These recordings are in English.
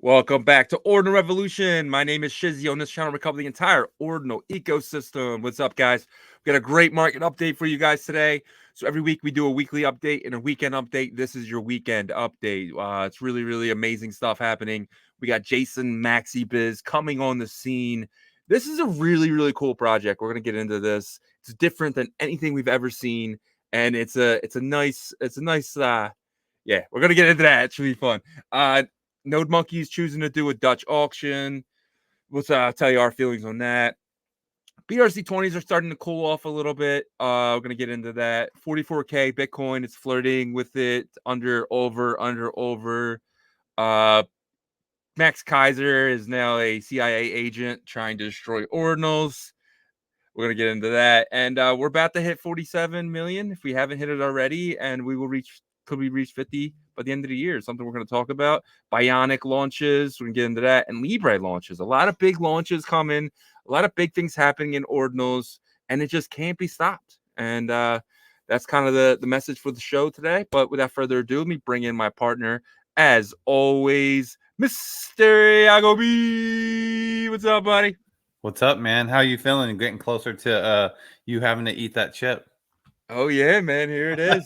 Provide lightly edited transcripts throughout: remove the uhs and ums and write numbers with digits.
Welcome back to Ordinal Revolution. My name is Shizzy. On this channel, we cover the entire Ordinal ecosystem. What's up, guys? We got a great market update for you guys today. So every week we do a weekly update and a weekend update. This is your weekend update. It's really amazing stuff happening. We got Jason Maxi Biz coming on the scene. This is a really cool project. We're gonna get into this. It's different than anything we've ever seen, and it's a nice yeah. We're gonna get into that. It should be fun. Node Monkey's choosing to do a Dutch auction. We'll tell you our feelings on that. BRC20s are starting to cool off a little bit. We're going to get into that. 44K Bitcoin, it's flirting with it. Under, over. Max Kaiser is now a CIA agent trying to destroy ordinals. We're going to get into that. And we're about to hit 47 million if we haven't hit it already. And we will could we reach 50 by the end of the year? Something we're going to talk about. Bionic launches. We're going to get into that. And Libre launches. A lot of big launches coming. A lot of big things happening in ordinals. And it just can't be stopped. And that's kind of the message for the show today. But without further ado, let me bring in my partner, as always, Mr. Yagobi. What's up, buddy? What's up, man? How you feeling? Getting closer to you having to eat that chip. Oh yeah, man, here it is.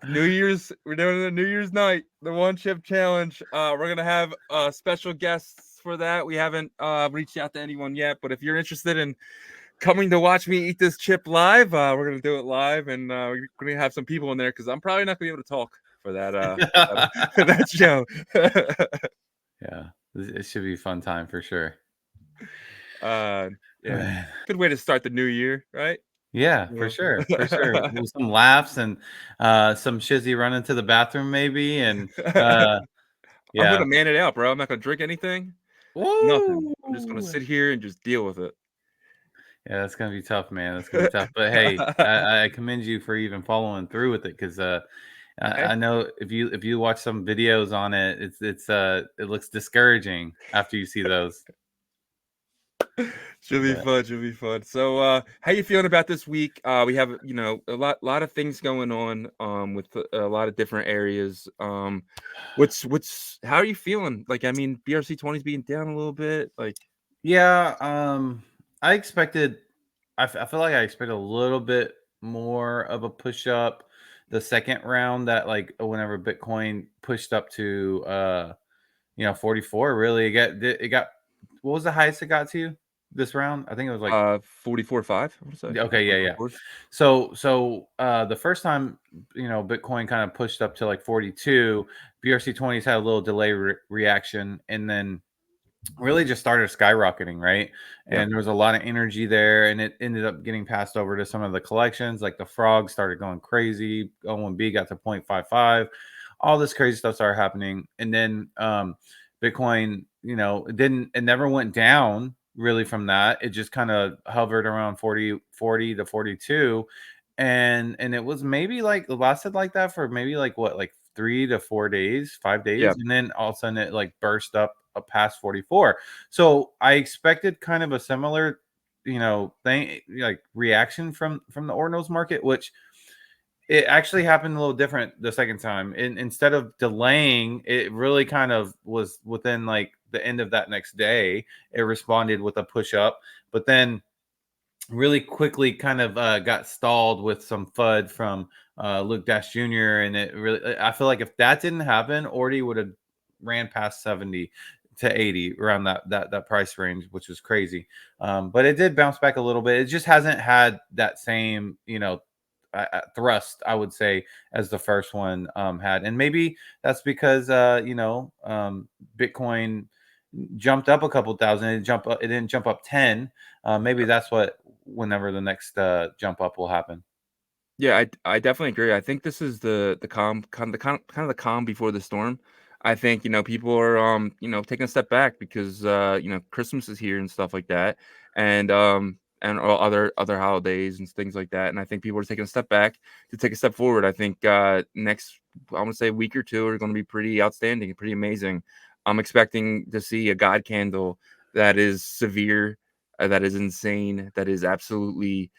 New Year's, we're doing the New Year's night, the one chip challenge. We're gonna have special guests for that. We haven't reached out to anyone yet, but if you're interested in coming to watch me eat this chip live, we're gonna do it live, and we're gonna have some people in there because I'm probably not gonna be able to talk for that that show. Yeah, it should be a fun time for sure. Yeah, good way to start the new year, right? Yeah, for sure. With some laughs and some Shizzy running to the bathroom maybe, and I'm yeah. gonna man it out, bro. I'm not gonna drink anything. Woo! Nothing. I'm just gonna sit here and just deal with it. Yeah, that's gonna be tough, man. That's gonna be tough. But hey, I commend you for even following through with it because I know if you watch some videos on it, it looks discouraging after you see those. Should be fun. So how you feeling about this week? We have a lot of things going on with a lot of different areas. What's how are you feeling? Like, I mean, BRC20's being down a little bit. Like, yeah, I expected. I feel like I expected a little bit more of a push up the second round, that like whenever Bitcoin pushed up to 44. Really, it got what was the highest it got to this round? I think it was like 44.5. I want to say. okay, yeah. So the first time Bitcoin kind of pushed up to like 42, BRC20s had a little delay reaction, and then really just started skyrocketing, right? Yeah. And there was a lot of energy there, and it ended up getting passed over to some of the collections. Like the frog started going crazy. O1B got to 0.55. All this crazy stuff started happening, and then Bitcoin, it never went down really from that. It just kind of hovered around 40 to 42, and it was maybe like it lasted like that for maybe like what, like 3 to 4 days, 5 days, Yeah. and then all of a sudden it like burst up past 44. So I expected kind of a similar thing, like reaction from the ordinals market, which it actually happened a little different the second time. Instead of delaying, it really kind of was within like the end of that next day. It responded with a push up, but then really quickly kind of got stalled with some FUD from Luke Dash Jr. And it really, I feel like if that didn't happen, Ordy would have ran past 70 to 80 around that price range, which was crazy. But it did bounce back a little bit. It just hasn't had that same, thrust, I would say, as the first one had. And maybe that's because Bitcoin jumped up a couple thousand. It didn't jump up 10. Maybe that's what, whenever the next jump up will happen. Yeah, I definitely agree. I think this is the calm, kind of the calm before the storm. I think people are taking a step back because Christmas is here and stuff like that, and all other holidays and things like that. And I think people are taking a step back to take a step forward. I think next, I want to say, week or two are going to be pretty outstanding and pretty amazing. I'm expecting to see a God candle that is severe, that is insane, that is absolutely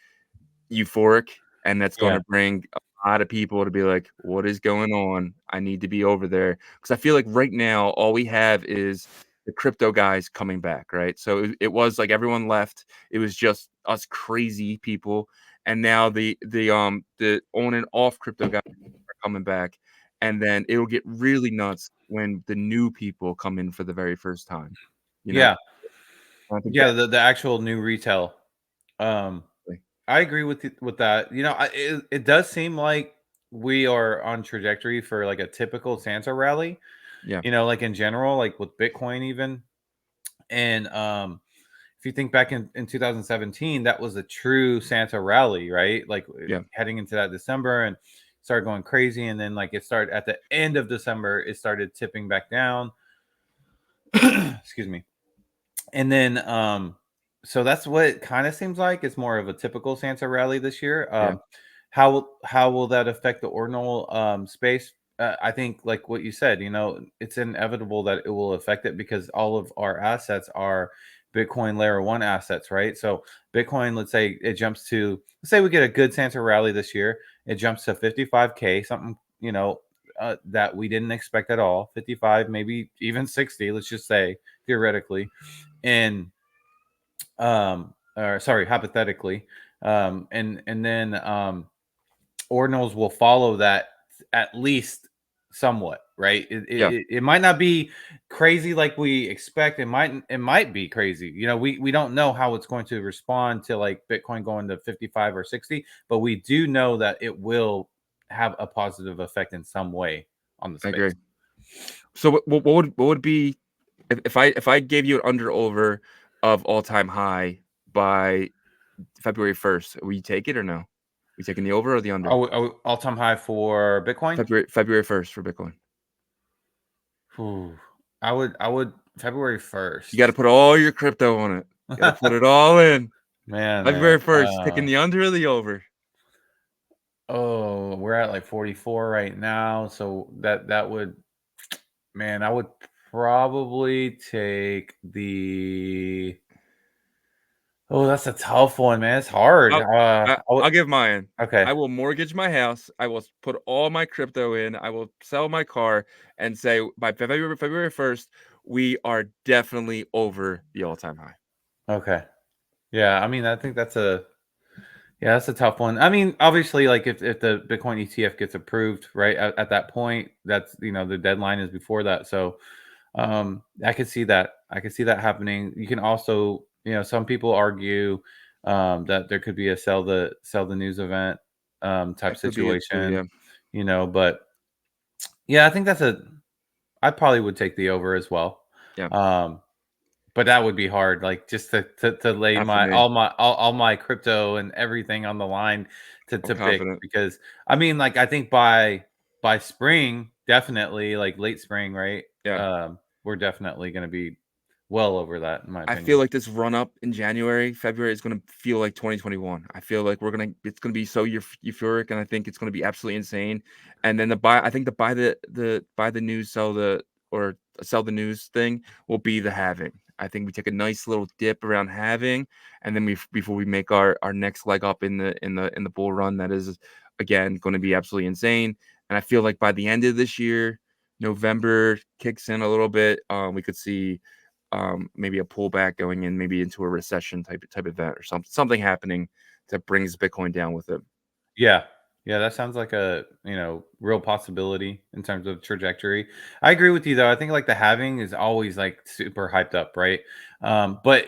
euphoric, and that's going to bring lot of people to be like, "What is going on? I need to be over there." Because I feel like right now, all we have is the crypto guys coming back, right? So it was like everyone left. It was just us crazy people, and now the on and off crypto guys are coming back, and then it'll get really nuts when the new people come in for the very first time. You know, Yeah, I think yeah, the actual new retail. Um, that's I agree with that. It does seem like we are on trajectory for like a typical Santa rally. yeah, Like in general, like with Bitcoin even. And if you think back in 2017, that was a true Santa rally, right? Like yeah, heading into that December and started going crazy. And then like it started at the end of December, it started tipping back down. Excuse me. And then so that's what it kind of seems like. It's more of a typical Santa rally this year. yeah. How will that affect the ordinal space? I think like what you said, it's inevitable that it will affect it because all of our assets are Bitcoin layer one assets, right? So Bitcoin, let's say it jumps to, let's say we get a good Santa rally this year, it jumps to 55K, something, that we didn't expect at all. 55, maybe even 60, let's just say theoretically. And or sorry, hypothetically. And then ordinals will follow that at least somewhat, right? Yeah, It might not be crazy like we expect. It might be crazy. We don't know how it's going to respond to like Bitcoin going to 55 or 60, but we do know that it will have a positive effect in some way on the I space. agree. So what would be if I gave you an under over of all time high by February 1st, will you take it or no? We taking the over or the under? All-time high for Bitcoin. February 1st for Bitcoin. Ooh, I would February You got to 1st. put all your crypto on it. Got to put it all in. Man. February 1st, taking the under or the over? Oh, we're at like 44 right now, so that would, man, I would probably take the. Oh, that's a tough one, man. It's hard. I'll I'll give mine. Okay. I will mortgage my house. I will put all my crypto in. I will sell my car and say by February 1st, we are definitely over the all-time high. Okay. Yeah, I mean, I think that's a tough one. I mean, obviously, like if the Bitcoin ETF gets approved, right, at that point, that's the deadline is before that. So I could see that. I could see that happening. You can also, some people argue that there could be a sell the news event type That could be it too, situation, yeah. but yeah, I think I probably would take the over as well. Yeah, Um, but that would be hard, like just to lay not for my me. all my crypto and everything on the line to I'm pick confident. because I mean, like I think by spring, definitely like late spring, right? Yeah. We're definitely going to be well over that, in my I feel opinion. like this run up in January, February is gonna feel like 2021. I feel like it's gonna be so euphoric, and I think it's gonna be absolutely insane. And then I think the buy the news, or sell the news thing will be the halving. I think we take a nice little dip around halving, and then before we make our next leg up in the bull run, that is again going to be absolutely insane. And I feel like by the end of this year, November kicks in a little bit. We could see maybe a pullback going in, maybe into a recession type event or something happening that brings Bitcoin down with it. Yeah. Yeah, that sounds like a, real possibility in terms of trajectory. I agree with you though. I think like the halving is always like super hyped up, right? But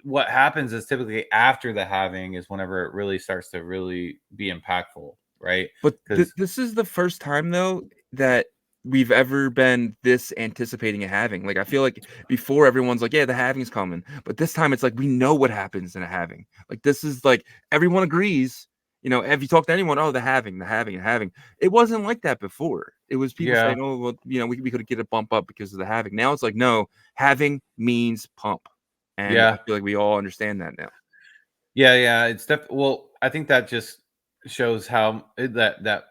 what happens is typically after the halving is whenever it really starts to really be impactful, right? But Because this is the first time though that we've ever been this anticipating a halving. Like I feel like before everyone's like, yeah, the halving's coming, but this time it's like we know what happens in a halving. Like this is like everyone agrees. If you talk to anyone, oh, the halving, the halving. It wasn't like that before. It was people yeah, saying, oh, well, we could get a bump up because of the halving. Now it's like, no, halving means pump, and I yeah, feel like we all understand that now. yeah. It's well, I think that just shows how that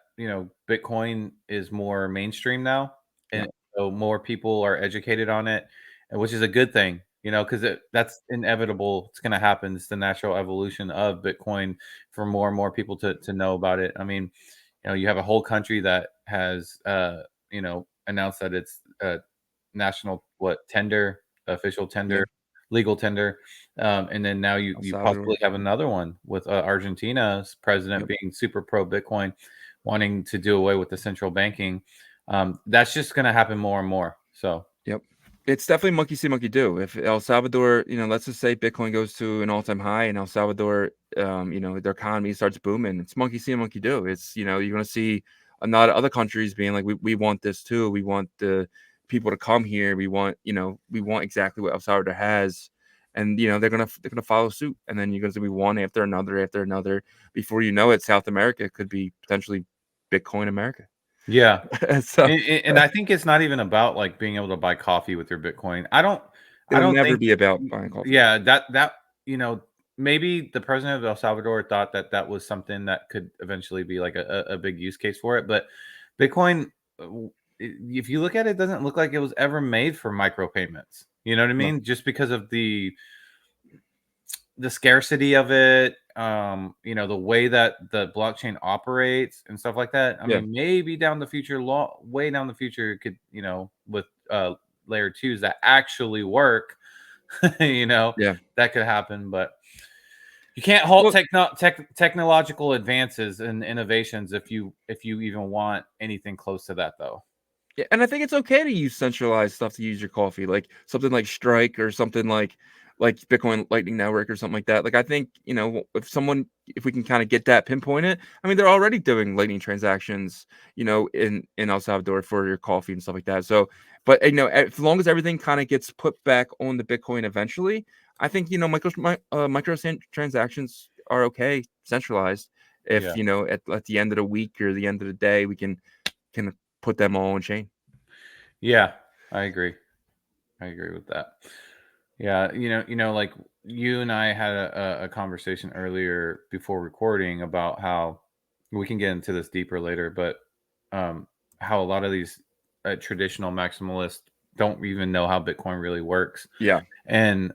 Bitcoin is more mainstream now, Yeah, and so more people are educated on it, and which is a good thing, because that's inevitable. It's going to happen. It's the natural evolution of Bitcoin for more and more people to know about it. I mean, you have a whole country that has announced that it's national tender, official Yeah. tender, legal tender, and then now you El you Salvador. possibly have another one with Argentina's president Yep. being super pro Bitcoin, wanting to do away with the central banking. That's just going to happen more and more. So Yep. It's definitely monkey see, monkey do. If El Salvador, let's just say Bitcoin goes to an all-time high and El Salvador, their economy starts booming, it's monkey see, monkey do. It's, you're going to see a lot of other countries being like, we want this too. We want the people to come here. We want exactly what El Salvador has. And, they're going to follow suit. And then you're going to be one after another. Before you know it, South America could be potentially Bitcoin America. yeah. So And I think it's not even about like being able to buy coffee with your Bitcoin. I it'll don't never think, be about buying coffee. yeah, that maybe the president of El Salvador thought that that was something that could eventually be like a big use case for it. But Bitcoin, if you look at it, it doesn't look like it was ever made for micropayments. You know what I No. mean? Just because of the scarcity of it, the way that the blockchain operates and stuff like that. I Yeah. mean, maybe down the future, way down the future, it could, with layer twos that actually work, Yeah. that could happen. But you can't halt Well, technological advances and innovations if you even want anything close to that, though. yeah, and I think it's okay to use centralized stuff to use your coffee, like something like Strike or something like Bitcoin Lightning Network or something like that. Like I think, if we can kind of get that pinpointed, I mean, they're already doing Lightning transactions, in El Salvador for your coffee and stuff like that. So, but as long as everything kind of gets put back on the Bitcoin eventually, I think micro transactions are okay centralized. If Yeah. at the end of the week or the end of the day, we can put them all on chain. Yeah, I agree. I agree with that. Yeah, like you and I had a conversation earlier before recording about how we can get into this deeper later, but um, how a lot of these traditional maximalists don't even know how Bitcoin really works, Yeah. and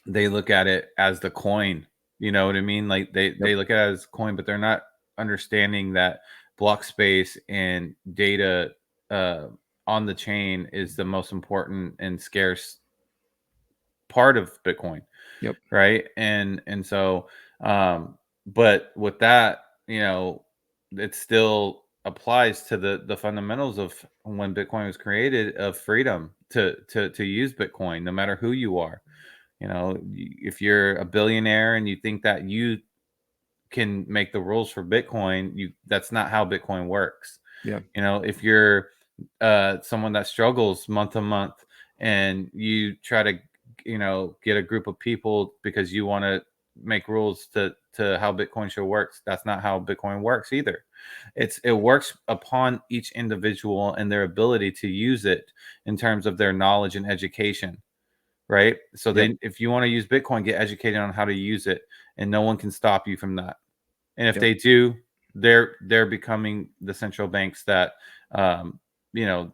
they look at it as the coin. You know what I mean? Like Yep. they look at it as coin, but they're not understanding that block space and data uh, on the chain is the most important and scarce part of Bitcoin, Yep. right? And so, but with that, it still applies to the fundamentals of when Bitcoin was created, of freedom to use Bitcoin, no matter who you are. If you're a billionaire and you think that you can make the rules for Bitcoin, that's not how Bitcoin works. Yeah. If you're someone that struggles month to month and you try to get a group of people because you want to make rules to how Bitcoin should work, that's not how Bitcoin works either. It works upon each individual and their ability to use it in terms of their knowledge and education, right? So Yep. if you want to use Bitcoin, get educated on how to use it, and no one can stop you from that. And if Yep. they do, they're becoming the central banks that um, you know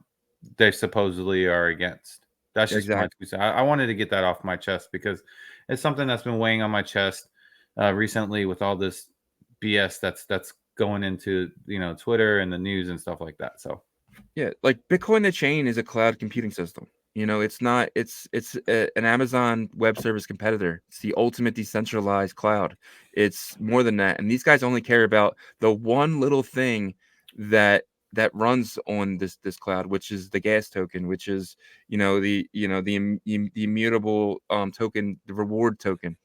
they supposedly are against. That's just my Exactly. 2 cents. I wanted to get that off my chest because it's something that's been weighing on my chest recently with all this BS that's going into Twitter and the news and stuff like that. So Yeah. Like Bitcoin the chain is a cloud computing system. It's not. An Amazon Web Service competitor. It's the ultimate decentralized cloud. It's more than that. And these guys only care about the one little thing that runs on this cloud, which is the gas token, which is the immutable token, the reward token.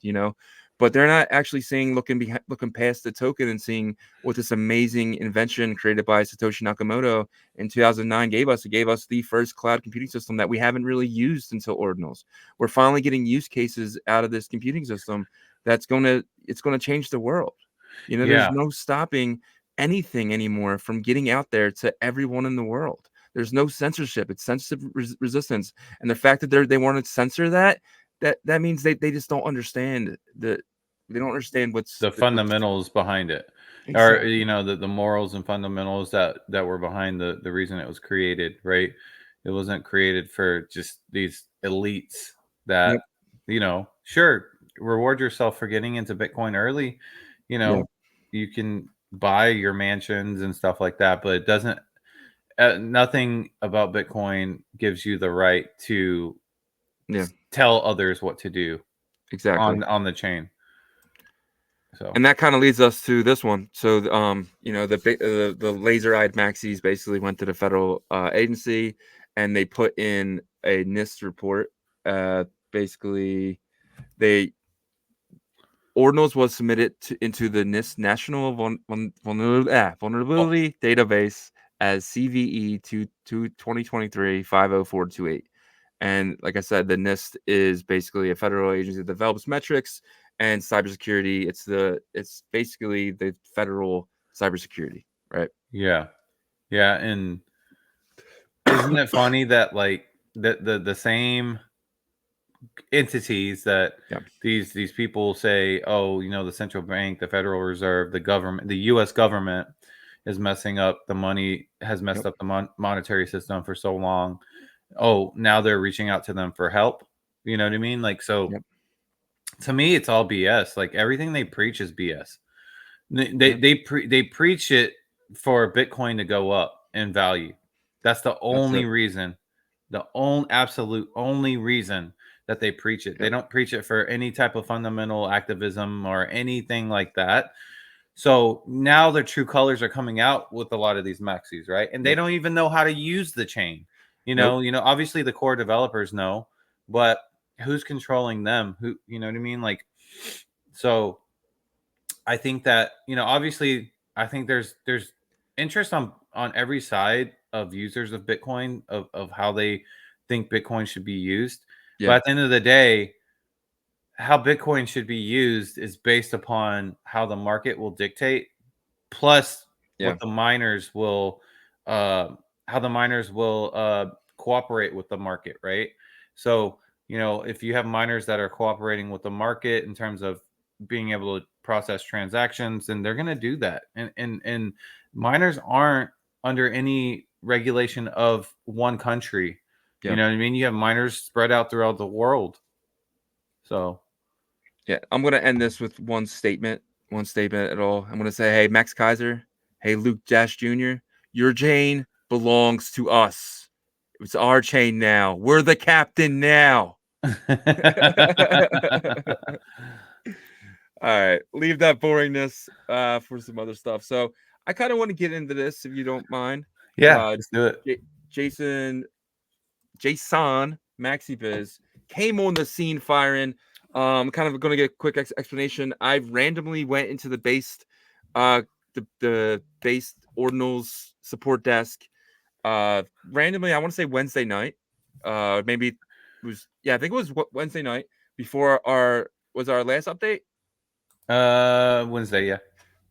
But they're not actually seeing looking past the token and seeing what this amazing invention created by Satoshi Nakamoto in 2009 gave us. It gave us the first cloud computing system that we haven't really used until ordinals. We're finally getting use cases out of this computing system it's going to change the world. There's yeah, no stopping anything anymore from getting out there to everyone in the world. There's no censorship. It's censorship resistance. And the fact that they want to censor that means they just don't understand they don't understand the what's fundamentals behind it, or exactly. the morals and fundamentals that were behind the reason it was created, right? It wasn't created for just these elites that, Yep. sure, reward yourself for getting into Bitcoin early. you Yeah. know you can buy your mansions and stuff like that, but it doesn't. Nothing about Bitcoin gives you the right to Yeah, tell others what to do exactly. on the chain. So And that kind of leads us to this one. So, the laser-eyed Maxis basically went to the federal agency, and they put in a NIST report. Basically, they ordinals was submitted into the NIST National Vulnerability Database as CVE to 2023 50428. And like I said, the NIST is basically a federal agency that develops metrics and cybersecurity. It's basically the federal cybersecurity, right? yeah, yeah, and isn't it funny that like the same entities that Yeah. these people say, oh, the central bank, the Federal Reserve, the government, the U.S. government is messing up the money, has messed Yep. up the monetary system for so long. Oh, now they're reaching out to them for help. You know what I mean? Like, so Yep. to me, it's all BS. Like everything they preach is BS. Yeah. They preach it for Bitcoin to go up in value. That's the That's only it. reason, the only absolute only reason that they preach it. They Yep. don't preach it for any type of fundamental activism or anything like that. So now their true colors are coming out with a lot of these maxis, right? And they Yep. don't even know how to use the chain. Nope. Obviously the core developers know, but who's controlling them? Who, you know what I mean? Like, so I think that, obviously I think there's interest on every side of users of Bitcoin of how they think Bitcoin should be used. But Yeah. at the end of the day, how Bitcoin should be used is based upon how the market will dictate, plus Yeah. uh, how the miners will cooperate with the market, right? So, if you have miners that are cooperating with the market in terms of being able to process transactions, then they're going to do that. And miners aren't under any regulation of one country. You Yeah. know what I mean? You have miners spread out throughout the world. So, Yeah. I'm gonna end this with one statement. One statement at all. I'm gonna say, hey, Max Kaiser, hey, Luke Dash Jr., your chain belongs to us. It's our chain now. We're the captain now. All right, leave that boringness for some other stuff. So I kind of want to get into this, if you don't mind. yeah, Uh, let's do it. J- Jason Jason Maxi Biz came on the scene firing. Kind of going to get a quick explanation. I randomly went into the based, the based ordinals support desk. Randomly, I want to say Wednesday night. Maybe it was, yeah, I think it was Wednesday night before our last update. Wednesday, yeah.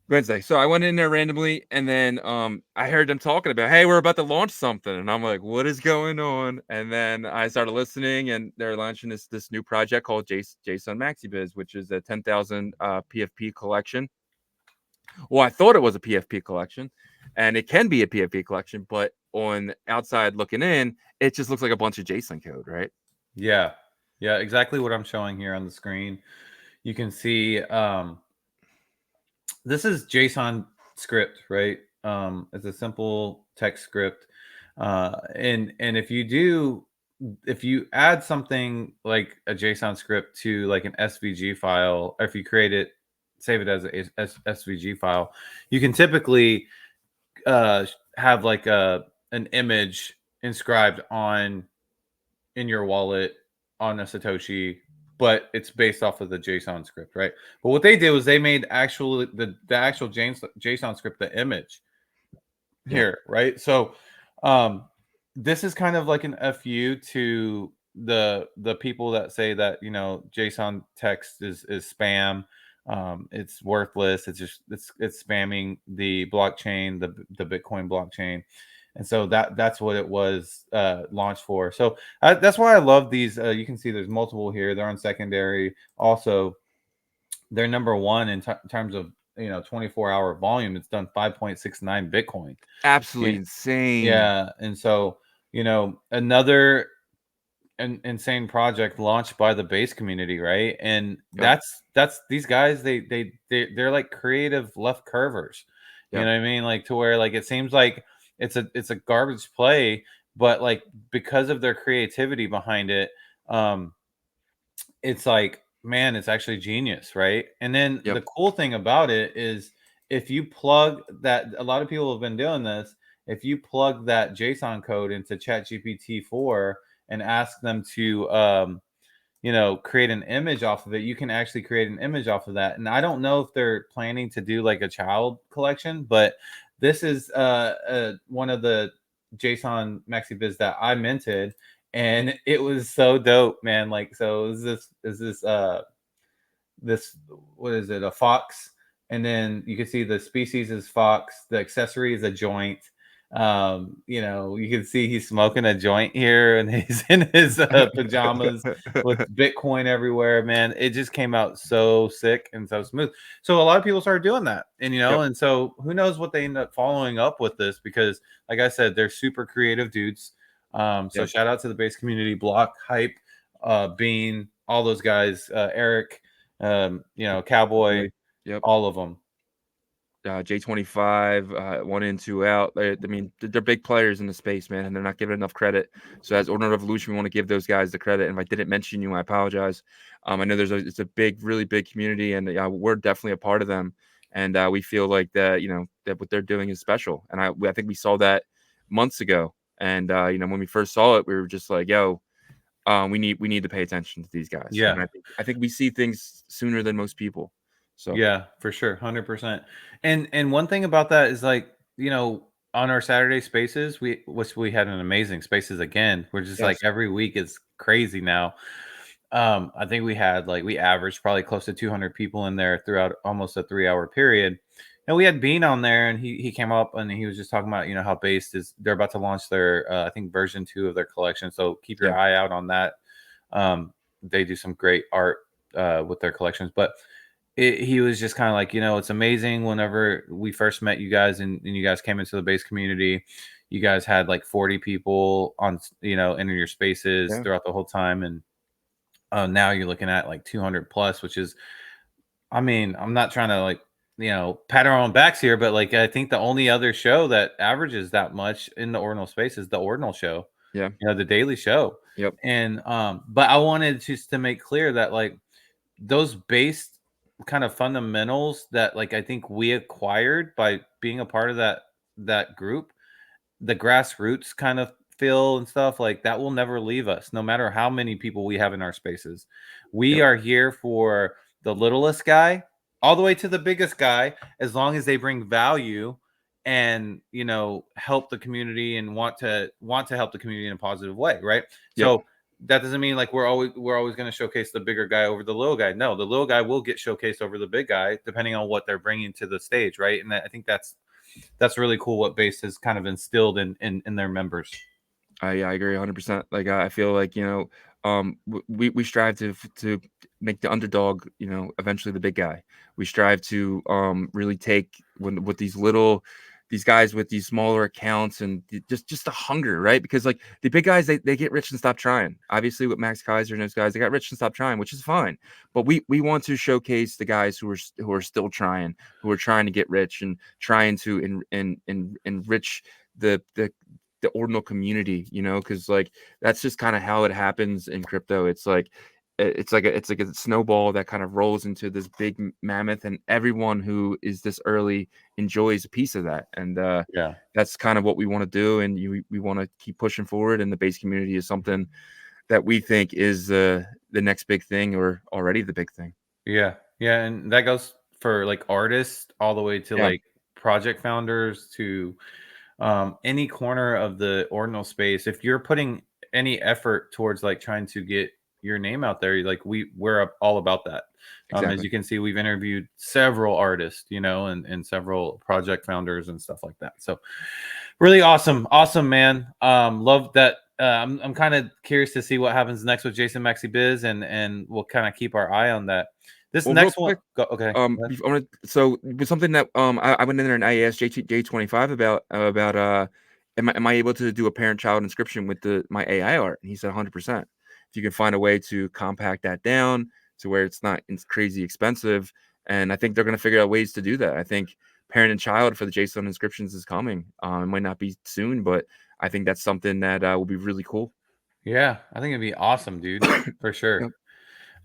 Wednesday. So I went in there randomly, and then I heard them talking about, hey, we're about to launch something, and I'm like, what is going on? And then I started listening, and they're launching this new project called JSON Maxi Biz, which is a 10,000 PFP collection. Well, I thought it was a PFP collection, and it can be a PFP collection, but on outside looking in, it just looks like a bunch of JSON code, right? Yeah. Yeah, exactly what I'm showing here on the screen. You can see this is JSON script, right? It's a simple text script. And if you add something like a JSON script to like an SVG file, or if you create it, save it as a SVG file, you can typically have like an image inscribed on in your wallet on a Satoshi, but it's based off of the JSON script, right? But what they did was they made the actual JSON script the image Yeah. here, right? So um, this is kind of like an FU to the people that say that JSON text is spam. It's worthless. It's spamming the blockchain, the Bitcoin blockchain, and so that's what it was launched for. So that's why I love these. You can see there's multiple here. They're on secondary. Also, they're number one in terms of 24-hour volume. It's done 5.69 Bitcoin. Absolutely Yeah, insane. yeah, and so another insane project launched by the base community, right? And Yep. that's these guys. They're like creative left curvers. You Yeah. know what I mean? Like to where like it seems like it's a garbage play, but like because of their creativity behind it, um, it's like, man, it's actually genius, right? And then Yep. the cool thing about it is if you plug that, a lot of people have been doing this. If you plug that JSON code into ChatGPT 4 and ask them to create an image off of it, you can actually create an image off of that. And I don't know if they're planning to do like a child collection, but this is one of the JSON Maxi Biz that I minted, and it was so dope, man. Like, so this what is it, a fox, and then you can see the species is fox, the accessory is a joint. You can see he's smoking a joint here, and he's in his pajamas with Bitcoin everywhere, man. It just came out so sick and so smooth. So a lot of people started doing that, and Yep. and so who knows what they end up following up with this, because like I said, they're super creative dudes. So Yep. shout out to the base community, Block, Hype, Bean, all those guys, Eric, Cowboy, Yep. all of them. J25, 1 in, 2 out. I mean, they're big players in the space, man, and they're not given enough credit. So as Ordinal Revolution, we want to give those guys the credit. And if I didn't mention you, I apologize. I know it's a big, really big community, and we're definitely a part of them. And we feel like that, that what they're doing is special. And I think we saw that months ago. And when we first saw it, we were just like, yo, we need to pay attention to these guys. Yeah. And I think we see things sooner than most people. So Yeah, for sure, 100%. And one thing about that is like, on our Saturday spaces, we had an amazing spaces again. We're just like yes. every week is crazy now. I think we averaged probably close to 200 people in there throughout almost a 3-hour period. And we had Bean on there, and he came up and he was just talking about, how Based is, they're about to launch their I think version 2 of their collection. So keep your Yeah. eye out on that. They do some great art with their collections, but he was just kind of like, it's amazing. Whenever we first met you guys, and you guys came into the base community, you guys had like 40 people on, in your spaces Yeah. throughout the whole time. And now you're looking at like 200 plus, which is, I mean, I'm not trying to like, pat our own backs here, but like, I think the only other show that averages that much in the ordinal space is the Ordinal show, Yeah. the daily show. Yep. And, but I wanted just to make clear that like those base kind of fundamentals that like I think we acquired by being a part of that group, the grassroots kind of feel and stuff like that will never leave us, no matter how many people we have in our spaces. We Yep. are here for the littlest guy all the way to the biggest guy, as long as they bring value and help the community and want to help the community in a positive way, right? Yep. So that doesn't mean like we're always going to showcase the bigger guy over the little guy. No, the little guy will get showcased over the big guy depending on what they're bringing to the stage, right? And I think that's really cool what Base has kind of instilled in their members. I agree 100%. Like I feel like we strive to make the underdog eventually the big guy. We strive to really take with these guys with these smaller accounts and just the hunger, right? Because like the big guys, they get rich and stop trying. Obviously with Max Kaiser and those guys, they got rich and stopped trying, which is fine. But we want to showcase the guys who are still trying, who are trying to get rich and trying to enrich the ordinal community, because like that's just kind of how it happens in crypto. It's like a snowball that kind of rolls into this big mammoth, and everyone who is this early enjoys a piece of that. And Yeah. that's kind of what we want to do, and we want to keep pushing forward. And the base community is something that we think is the next big thing, or already the big thing. Yeah. Yeah. And that goes for like artists all the way to Yeah, like project founders to any corner of the ordinal space. If you're putting any effort towards like trying to get your name out there, like we're all about that. As exactly. you can see, we've interviewed several artists, and several project founders and stuff like that. So really awesome, man. Love that. I'm kind of curious to see what happens next with Jason Maxi Biz, and we'll kind of keep our eye on that. This Well, real next one, quick, okay. Go ahead. so with something that I went in there and I asked J25 about am I able to do a parent-child inscription with my AI art? And he said 100%. If you can find a way to compact that down to where it's crazy expensive, and I think they're going to figure out ways to do that. I think parent and child for the JSON inscriptions is coming. It might not be soon, but I think that's something that will be really cool. Yeah, I think it'd be awesome, dude, for sure. Yep.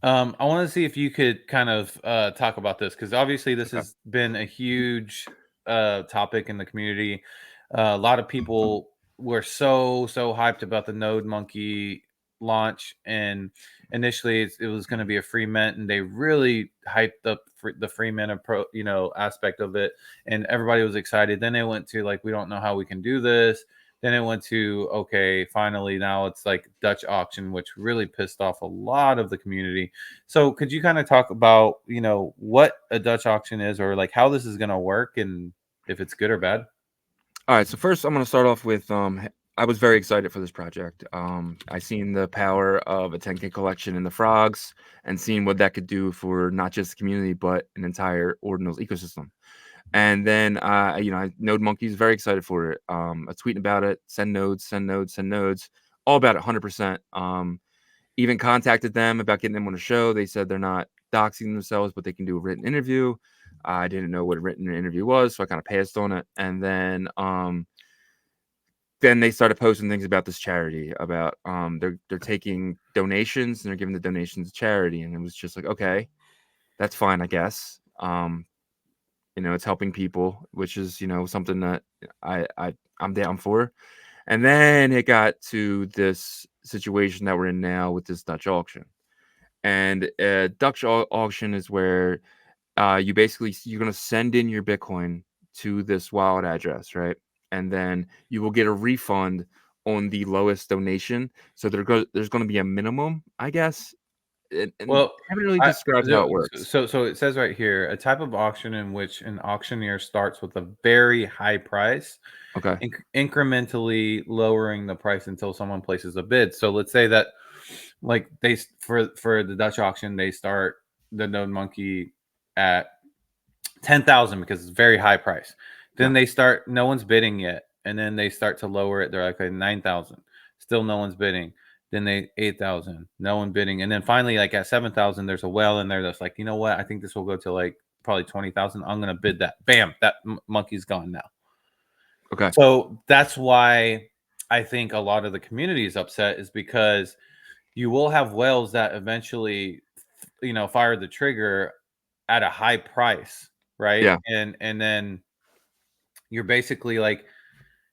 I want to see if you could kind of talk about this because obviously this Okay. has been a huge topic in the community. A lot of people were so hyped about the Node Monkey launch, and initially it was going to be a free mint, and they really hyped up the free mint aspect of it, and everybody was excited. Then they went to like, we don't know how we can do this. Then it went to, okay, finally now it's like Dutch auction, which really pissed off a lot of the community. So could you kind of talk about, what a Dutch auction is, or like how this is going to work and if it's good or bad? All right, so first I'm going to start off with I was very excited for this project. I seen the power of a 10K collection in the frogs and seeing what that could do for not just the community but an entire ordinals ecosystem. And then Node Monkey's very excited for it. I tweeting about it, send nodes, send nodes, send nodes, all about it 100%. Even contacted them about getting them on a show. They said they're not doxing themselves, but they can do a written interview. I didn't know what a written interview was, so I kind of passed on it. And then they started posting things about this charity, about they're taking donations and they're giving the donations to charity. And it was just like, okay, that's fine, I guess. It's helping people, which is, something that I'm down for. And then it got to this situation that we're in now with this Dutch auction. And Dutch auction is where you're going to send in your Bitcoin to this wallet address, right? And then you will get a refund on the lowest donation. So there's going to be a minimum, I guess. And Well, haven't really I described how it works. so it says right here, a type of auction in which an auctioneer starts with a very high price, Okay. incrementally lowering the price until someone places a bid. So let's say that, like, for the Dutch auction, they start the Node Monkey at 10,000 because it's very high price. Then Yeah. they start, no one's bidding yet, and then they start to lower it. They're like, okay, 9,000, still no one's bidding. Then they 8,000, no one bidding, and then finally, like at 7,000, there's a whale in there that's like, you know what? I think this will go to like probably 20,000. I'm gonna bid that. Bam, that monkey's gone now. Okay. So that's why I think a lot of the community is upset, is because you will have whales that eventually, fire the trigger at a high price, right? Yeah. And then you're basically like,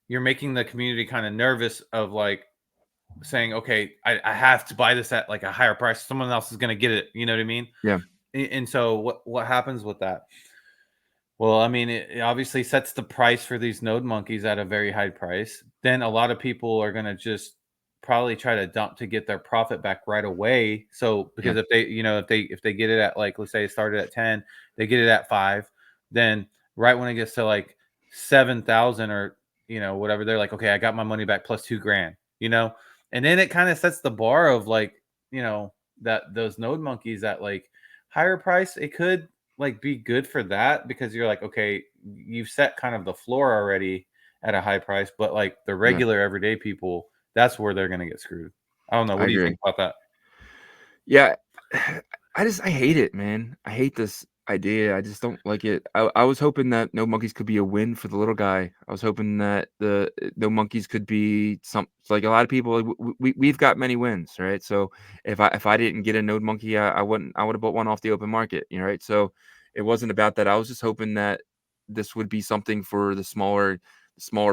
you're making the community kind of nervous of like saying, okay, I have to buy this at like a higher price. Someone else is going to get it. You know what I mean? Yeah. And so what happens with that? Well, I mean, it obviously sets the price for these node monkeys at a very high price. Then a lot of people are going to just probably try to dump to get their profit back right away. So Yeah. because if they get it at, like, let's say it started at 10, they get it at 5, then right when it gets to like 7,000 or whatever, they're like, okay, I got my money back plus 2 grand, and then it kind of sets the bar of like, that those node monkeys at like higher price, it could like be good for that, because you're like, okay, you've set kind of the floor already at a high price, but like the Yeah. regular everyday people, that's where they're gonna get screwed. I don't know. I What do you agree. think about that? Yeah, I hate it, man. I hate this idea. I just don't like it. I was hoping that No Monkeys could be a win for the little guy. I was hoping that the No Monkeys could be some, like a lot of people. Like, we've got many wins, right? So if I didn't get a Node Monkey, I wouldn't. I would have bought one off the open market, right? So it wasn't about that. I was just hoping that this would be something for the smaller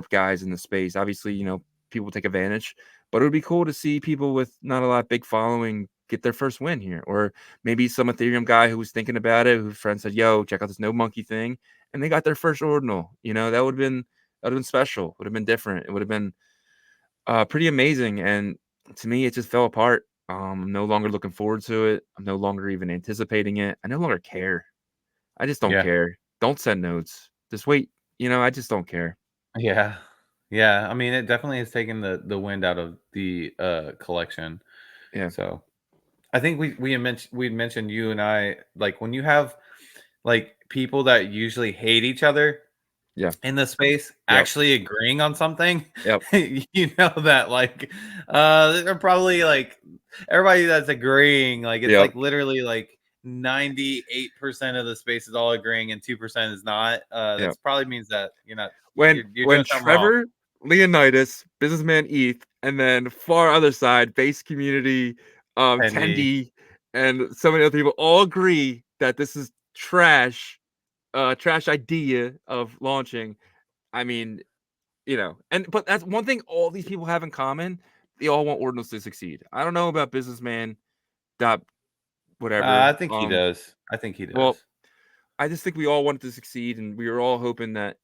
guys in the space. Obviously, people take advantage, but it would be cool to see people with not a lot big following get their first win here, or maybe some Ethereum guy who was thinking about it, whose friend said, "Yo, check out this No Monkey thing," and they got their first ordinal. That would have been special. Would have been different. It would have been pretty amazing. And to me, it just fell apart. I'm no longer looking forward to it. I'm no longer even anticipating it. I no longer care. I just don't Yeah, care. Don't send notes. Just wait. I just don't care. yeah, yeah. I mean, it definitely has taken the wind out of the collection. Yeah. So I think we mentioned you and I, like, when you have like people that usually hate each other Yeah. in the space Yep. actually agreeing on something, Yep. that like they're probably like, everybody that's agreeing, like, it's Yep. like literally like 98% of the space is all agreeing and 2% is not, that probably means that you're when doing something wrong. Trevor Leonidas, businessman ETH, and then far other side, base community, Tendy, and so many other people all agree that this is trash idea of launching. I mean, but that's one thing all these people have in common. They all want Ordinals to succeed. I don't know about businessman dot whatever. I think he does. I think he does. Well, I just think we all wanted to succeed, and we were all hoping that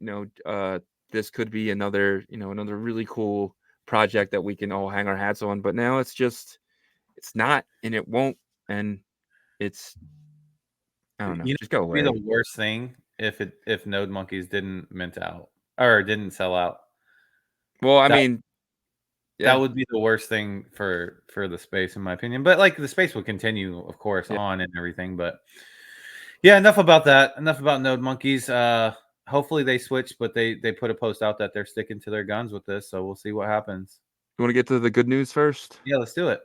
this could be another really cool project that we can all hang our hats on. But now it's not, and it won't, and it's I don't know. Just go away. It'd be the worst thing if Node Monkeys didn't mint out or didn't sell out. Well, I mean, that would be the worst thing for the space, in my opinion. But like the space would continue, of course, on and everything. But yeah, enough about that. Enough about Node Monkeys. Hopefully they switch, but they put a post out that they're sticking to their guns with this. So we'll see what happens. You want to get to the good news first? Yeah, let's do it.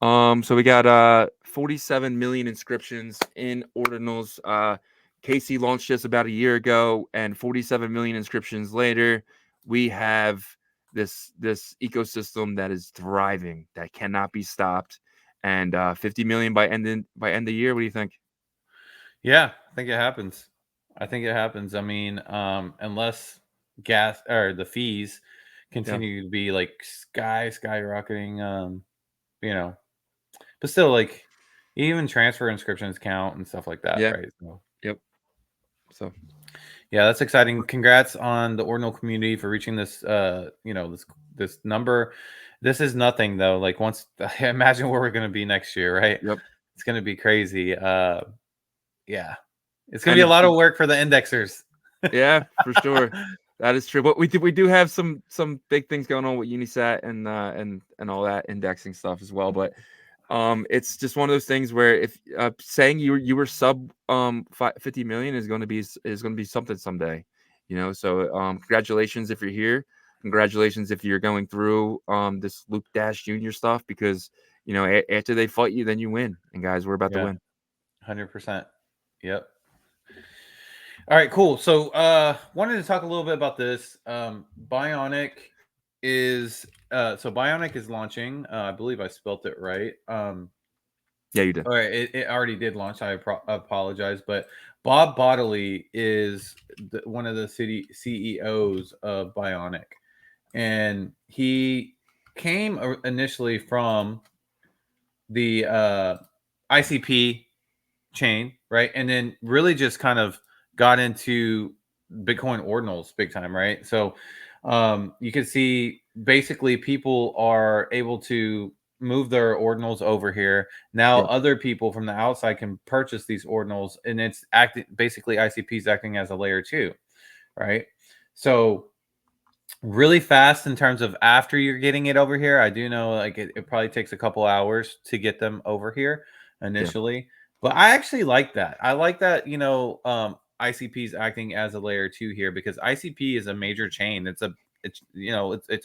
So we got 47 million inscriptions in Ordinals. Casey launched this about a year ago, and 47 million inscriptions later, we have this ecosystem that is thriving, that cannot be stopped, and 50 million by end of the year. What do you think? Yeah, I think it happens. I mean, unless gas or the fees continue to be like skyrocketing, but still, like, even transfer inscriptions count and stuff like that, right? So, yep. So, yeah, that's exciting. Congrats on the Ordinal community for reaching this, this number. This is nothing though. Like, once imagine where we're going to be next year, right? Yep. It's going to be crazy. Yeah, it's going to be a lot of work for the indexers. Yeah, for sure. That is true. But we do have some big things going on with Unisat and all that indexing stuff as well. But it's just one of those things where if saying you were sub 50 million is going to be something someday, So congratulations if you're here. Congratulations if you're going through this Luke Dash Junior stuff, because after they fight you, then you win. And guys, we're about to win. 100%. Yep. All right, cool. So wanted to talk a little bit about this. Bionic is launching. I believe I spelt it right. Yeah, you did. All right, it already did launch. I apologize, but Bob Bodley is one of the CEOs of Bionic, and he came initially from the ICP chain, right? And then really just kind of got into Bitcoin ordinals big time, right? So you can see basically people are able to move their ordinals over here. Now other people from the outside can purchase these ordinals, and it's basically ICP's acting as a layer 2, right? So really fast in terms of after you're getting it over here. I do know like it probably takes a couple hours to get them over here initially. But I actually like that. I like that, ICP is acting as a layer 2 here, because ICP is a major chain. It's a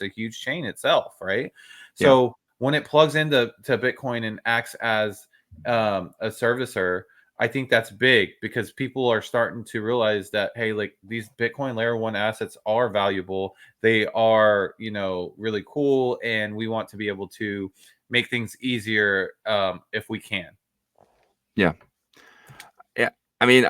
huge chain itself, right? So when it plugs into Bitcoin and acts as a servicer, I think that's big, because people are starting to realize that, hey, like, these Bitcoin layer 1 assets are valuable. They are, really cool, and we want to be able to make things easier if we can. Yeah. I mean,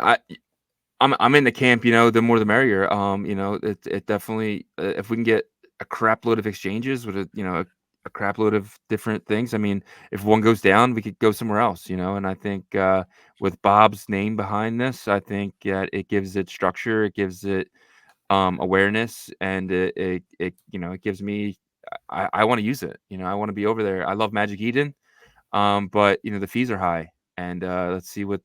I'm in the camp, the more the merrier. It definitely, if we can get a crap load of exchanges with a crap load of different things. I mean, if one goes down, we could go somewhere else, and I think with Bob's name behind this, I think it gives it structure, it gives it awareness, and it gives me, I want to use it. I want to be over there. I love Magic Eden, but the fees are high, and let's see what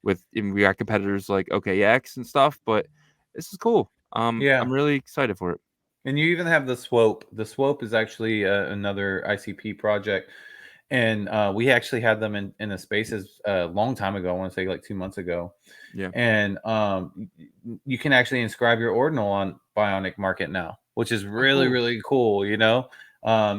we got competitors like OKX and stuff, but this is cool. I'm really excited for it. And you even have the Swope. The Swope is actually another ICP project, and we actually had them in the spaces a long time ago. I want to say like 2 months ago. Yeah. And you can actually inscribe your ordinal on Bionic Market now, which is really really cool. It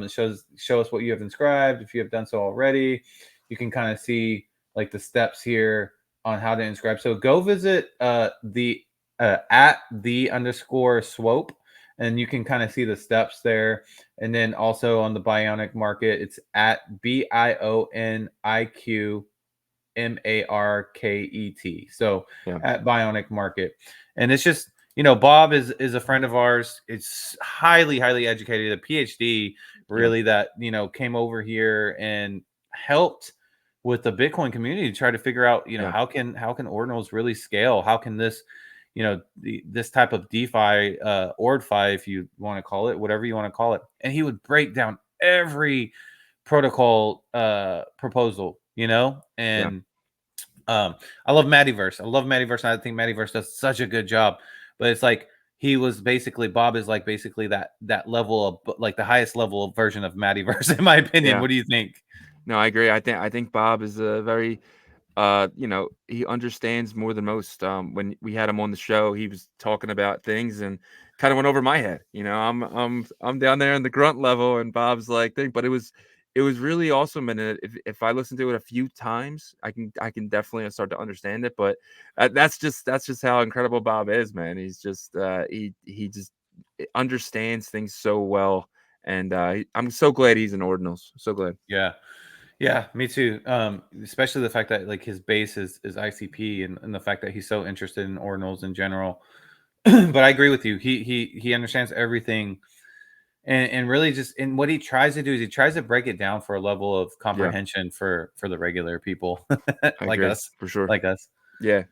show us what you have inscribed. If you have done so already, you can kind of see like the steps here on how to inscribe. So go visit the at the underscore swope, and you can kind of see the steps there. And then also on the Bionic market, it's at BIONIQ MARKET. So Yeah. at Bionic Market. And it's just, Bob is a friend of ours. It's highly educated, a PhD, Yeah. really, that, came over here and helped with the Bitcoin community to try to figure out, Yeah. how can ordinals really scale? How can this, this type of DeFi, OrdFi, if you want to call it, whatever you want to call it. And he would break down every protocol proposal, Yeah. and I love Metaverse. I love Metaverse, and I think Metaverse does such a good job. But it's like Bob is like basically that level of, like, the highest level of version of Metaverse, in my opinion. Yeah. What do you think? No, I agree. I think Bob is a very he understands more than most. When we had him on the show, he was talking about things and kind of went over my head. I'm down there in the grunt level, and Bob's like thing, but it was really awesome. And if I listen to it a few times, I can definitely start to understand it. But that's just how incredible Bob is, man. He's just he just understands things so well, and I'm so glad he's in ordinals. So glad. Yeah. Yeah, me too. Especially the fact that, like, his base is ICP, and the fact that he's so interested in ordinals in general. But I agree with you. He understands everything, and really, just, and what he tries to do is he tries to break it down for a level of Yeah, comprehension for the regular people, I like agree us, for sure. like us. Yeah.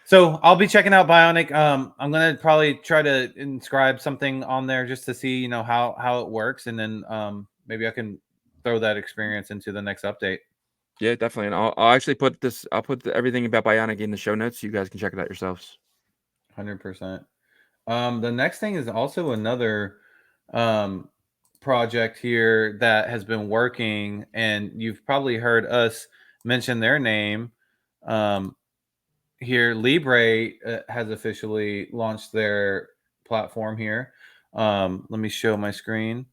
So I'll be checking out Bionic. I'm gonna probably try to inscribe something on there just to see, how it works, and then maybe I can throw that experience into the next update. Yeah, definitely, and I'll actually put this. I'll put everything about Bionic in the show notes, so you guys can check it out yourselves. 100%. The next thing is also another um, project here that has been working, and you've probably heard us mention their name. Um, Here, Libre has officially launched their platform here. Let me show my screen.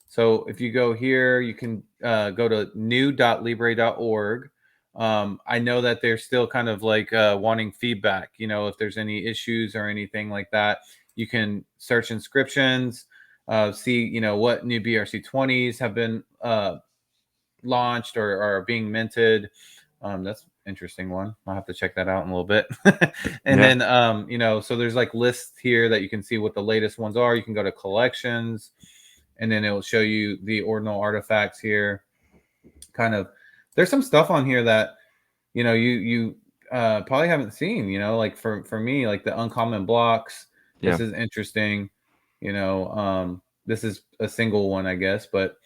So if you go here, you can go to new.libre.org. I know that they're still kind of like wanting feedback. If there's any issues or anything like that, you can search inscriptions, see, what new BRC20s have been launched or are being minted. That's interesting one. I'll have to check that out in a little bit. And Yeah, then, so there's like lists here that you can see what the latest ones are. You can go to collections, and then it will show you the ordinal artifacts here. Kind of, there's some stuff on here that, you probably haven't seen, like for me, like the uncommon blocks. yeah, This is interesting. This is a single one, I guess, but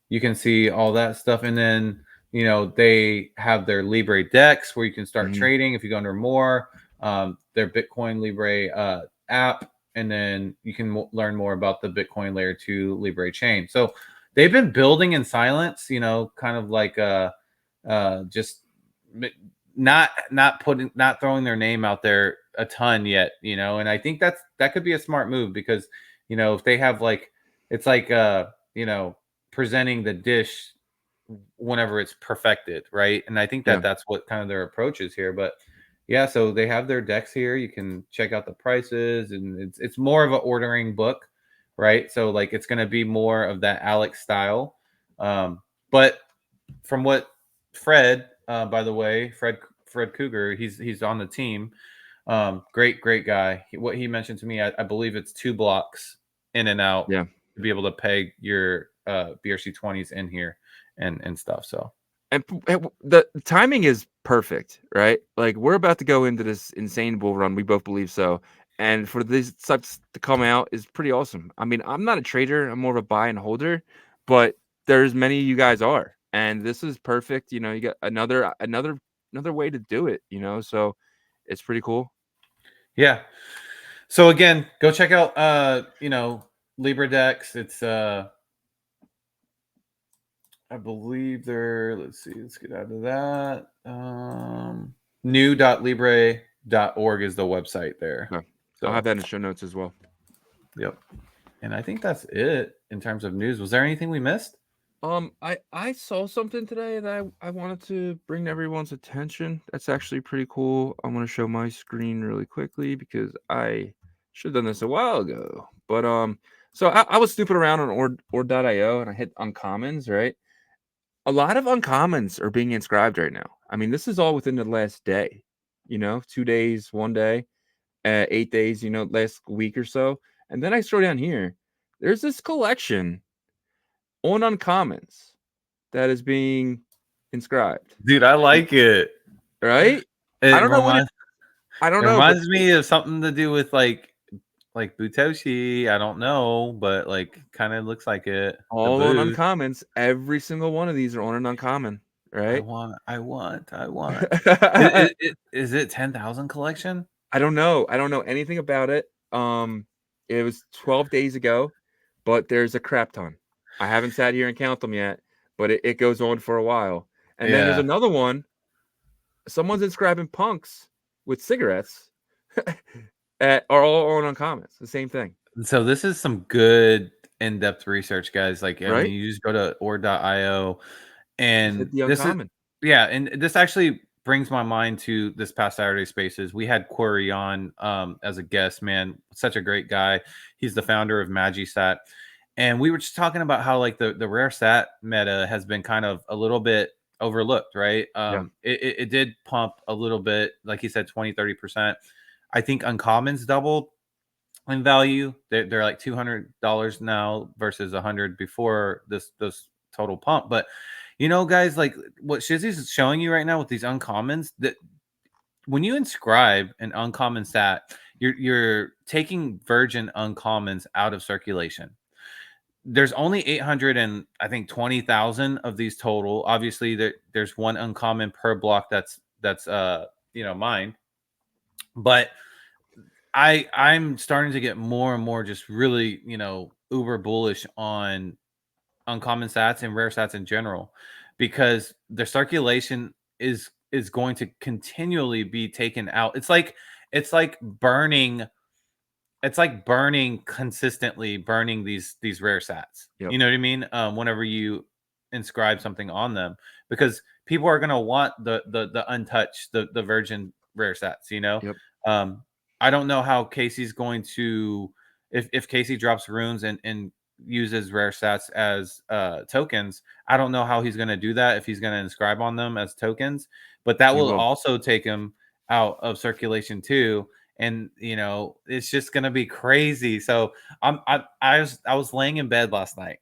you can see all that stuff. And then, they have their Libre decks where you can start mhm, trading if you go under more, their Bitcoin Libre app. And then you can learn more about the Bitcoin layer 2 Libre chain. So they've been building in silence, kind of like just not throwing their name out there a ton yet, and I think that could be a smart move, because if they have, like, it's like presenting the dish whenever it's perfected, right? And I think that yeah, that's what kind of their approach is here. But yeah, so they have their decks here. You can check out the prices, and it's more of an ordering book, right? So, like, it's going to be more of that Alex style. But from what Fred, by the way, Fred Cougar, he's on the team. Great guy. What he mentioned to me, I believe it's 2 blocks in and out yeah. to be able to peg your BRC20s in here and stuff. So And the timing is perfect, right? Like, we're about to go into this insane bull run. We both believe so. And for these stuff to come out is pretty awesome. I mean, I'm not a trader. I'm more of a buy and holder, but there's many of you guys are, and this is perfect. You got another way to do it. So it's pretty cool. yeah. So again, go check out Libra Dex. It's I believe they're, let's see, let's get out of that. New.libre.org is the website there. Okay. I'll have So, that in the show notes as well. yep. And I think that's it in terms of news. Was there anything we missed? I saw something today that I wanted to bring to everyone's attention. That's actually pretty cool. I'm gonna show my screen really quickly because I should have done this a while ago. But so I was snooping around on ord.io and I hit uncommons, right? A lot of uncommons are being inscribed right now. I mean, this is all within the last day, 2 days, 1 day, 8 days, last week or so. And then I scroll down here. There's this collection on uncommons that is being inscribed. Dude, I like it. Right? I It don't know what reminds I don't it know, but reminds me of something to do with like Butoshi. I don't know, but like kind of looks like it. The all on booth. uncommons, every single one of these are on an uncommon, I right? want. I want. I want. I Is it 10,000 collection? don't know. I don't know anything about it. It was 12 days ago, but there's a crap ton. I haven't sat here and count them yet, but it goes on for a while. And then there's Yeah. another one. Someone's inscribing punks with cigarettes are all on uncommons. The same thing, So this is some good in-depth research, guys. Like, I mean, right? you just go to or.io Just hit and the this is uncommon. yeah, and this actually brings my mind to this past Saturday Spaces. We had Corey on as a guest, man. Such a great guy. He's the founder of MagiSat. And we were just talking about how like the rare sat meta has been kind of a little bit overlooked, right? Yeah. It did pump a little bit, like he said, 20-30%. I think uncommons doubled in value. They're like $200 now versus 100 before this total pump. But guys, like what Shizzy's showing you right now with these uncommons, that when you inscribe an uncommon stat, you're taking virgin uncommons out of circulation. There's only 800 and I think 20,000 of these total. Obviously, there's one uncommon per block that's mine, but I'm starting to get more and more just really, uber bullish on uncommon sats and rare sats in general because the circulation is going to continually be taken out. It's like burning consistently burning these rare sats. Yep. You know what I mean? Whenever you inscribe something on them, because people are gonna want the untouched, the virgin rare sats. Yep. Um, I don't know how Casey's going to if Casey drops runes and uses rare sats as tokens. I don't know how he's gonna do that if he's gonna inscribe on them as tokens, but that He will will. also take him out of circulation too, and it's just gonna be crazy. So I was laying in bed last night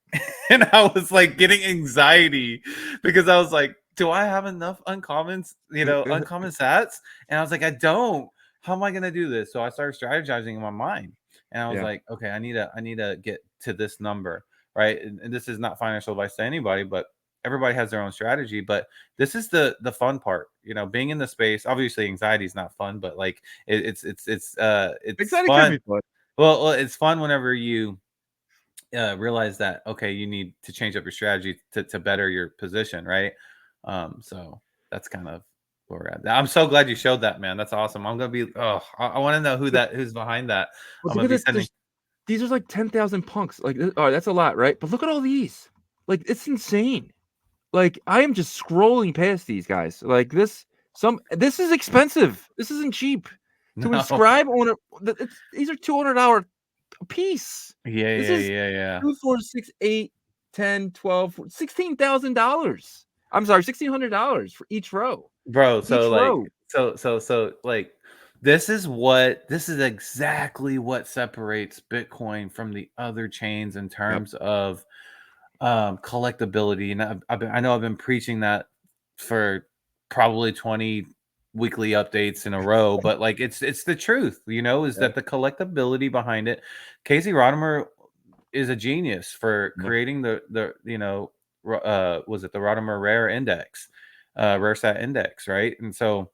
and I was like getting anxiety because I was like, do I have enough uncommons, uncommon sats? And I was like, I don't. How am I gonna do this? So I started strategizing in my mind, and I was Yeah. like, okay, I need to get to this number, right? And this is not financial advice to anybody, but everybody has their own strategy. But this is the fun part, being in the space. Obviously, anxiety is not fun, but like it's Excited can fun. be fun. Well, it's fun whenever you realize that okay, you need to change up your strategy to better your position, right? So that's kind of where we're at. I'm so glad you showed that, man. That's awesome. I'm gonna be. Oh, I want to know who's behind that. But I'm look gonna at be this. sending. These are like 10,000 punks. Like, oh, that's a lot, right? But look at all these. Like, it's insane. Like, I am just scrolling past these guys. Like this is expensive. This isn't cheap to No. inscribe on these are $200 a piece. Yeah, This yeah, is yeah, yeah. 2, 4, 6, 8, 10, 12, $16,000. I'm sorry, $1,600 for each row. Bro, so Each like row. so like this is exactly what separates Bitcoin from the other chains in Yep. terms of collectability. And I know I've been preaching that for probably 20 weekly updates in a row, but like it's the truth, is Yeah. that the collectability behind it. Casey Rodimer is a genius for Yeah. creating was it the Rodimer Rare Index, Rare Sat Index, right? And so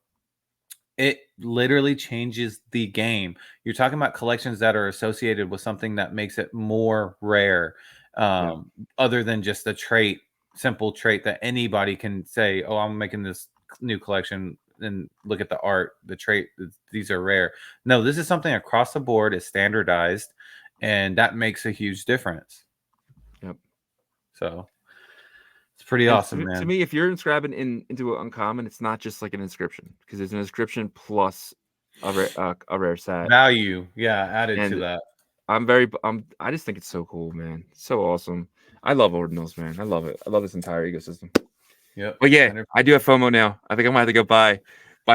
it literally changes the game. You're talking about collections that are associated with something that makes it more rare, Yeah. other than just a simple trait that anybody can say, "Oh, I'm making this new collection and look at the art, the trait. These are rare." No, this is something across the board is standardized, and that makes a huge difference. Yep. So pretty And awesome, to man. me, if you're inscribing into an uncommon, it's not just like an inscription, because it's an inscription plus a rare set. Value, yeah, added to And that. I just think it's so cool, man. So awesome. I love ordinals, man. I love it. I love this entire ecosystem. Yep. But yeah, 100%. I do have FOMO now. I think I'm gonna have to go buy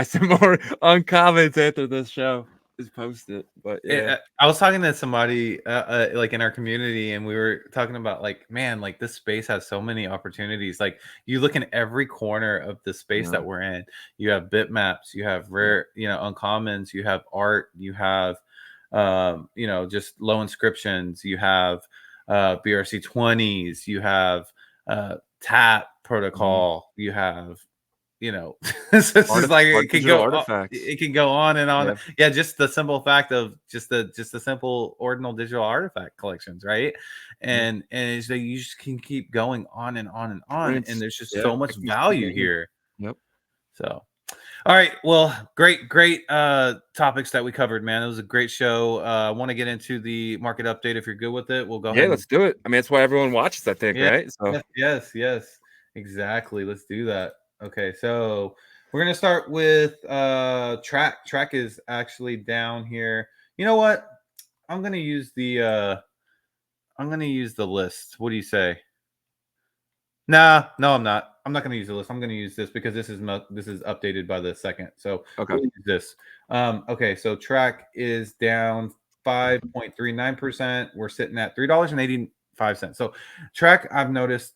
some more uncommons after this show is posted. But yeah, I was talking to somebody like in our community, and we were talking about like, man, like this space has so many opportunities. Like you look in every corner of the space that we're in. You have bitmaps, you have rare, uncommons, you have art, you have just low inscriptions, you have BRC 20s, you have tap protocol, you have this is like it can digital go artifacts. it can go on and on. Yeah. Just the simple fact of just the simple ordinal digital artifact collections, right? And it's like you just can keep going on and on and on, and there's just so much value here. Yep. So all right, well, great topics that we covered, man. It was a great show. I want to get into the market update. If you're good with it, we'll go ahead. Yeah, let's do it. I mean, that's why everyone watches, I think, right? So Yes, exactly. Let's do that. Okay, so we're gonna start with track. Track is actually down here. You know what? I'm gonna use the list. What do you say? No, I'm not. I'm not gonna use the list. I'm gonna use this because this is updated by the second. So okay. we'll use this. Okay, so track is down 5.39%. We're sitting at $3.85. So track, I've noticed,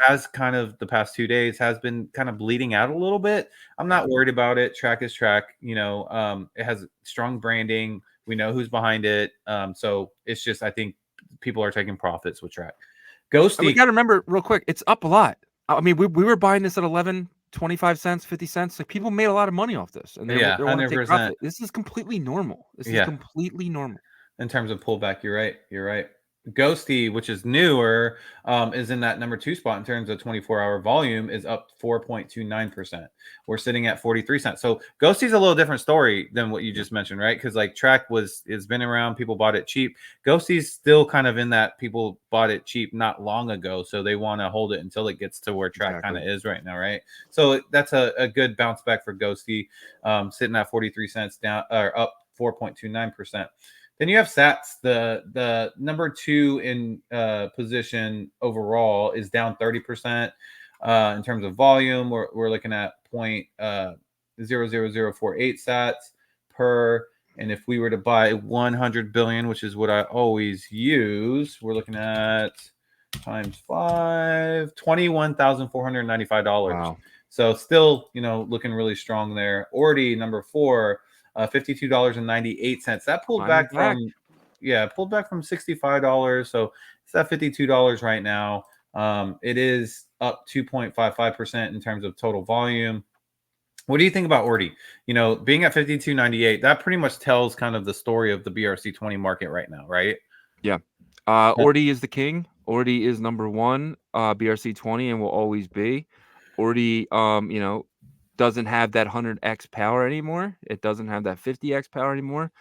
has kind of the past 2 days has been kind of bleeding out a little bit. I'm not worried about it. Track is track. It has strong branding. We know who's behind it. So it's just I think people are taking profits with track. Ghosty. We got to remember real quick, it's up a lot. I mean, we were buying this at 11, 25 cents, 50 cents. Like people made a lot of money off this, and they want to take profit. This is completely normal. This is completely normal. In terms of pullback, you're right. Ghosty, which is newer, is in that number 2 spot in terms of 24-hour volume, is up 4.29%. We're sitting at 43 cents. So Ghosty's a little different story than what you just mentioned, right? Because like track it's been around, people bought it cheap. Ghosty's still kind of in that people bought it cheap not long ago, so they want to hold it until it gets to where track kind of is right now, right? So that's a good bounce back for Ghosty, sitting at 43 cents down or up 4.29%. Then you have Sats, the number 2 in position overall is down 30% in terms of volume. We're looking at 0.00048 Sats per. And if we were to buy 100 billion, which is what I always use, we're looking at times 5, $21,495. Wow. So still, looking really strong there. Ordi, number 4. $52.98. That pulled back from $65. So it's at $52 right now. It is up 2.55% in terms of total volume. What do you think about Ordi? Being at $52.98, that pretty much tells kind of the story of the BRC 20 market right now, right? Yeah. Ordi is the king. Ordi is number 1, BRC 20, and will always be. Ordi, doesn't have that 100x power anymore. It doesn't have that 50x power anymore.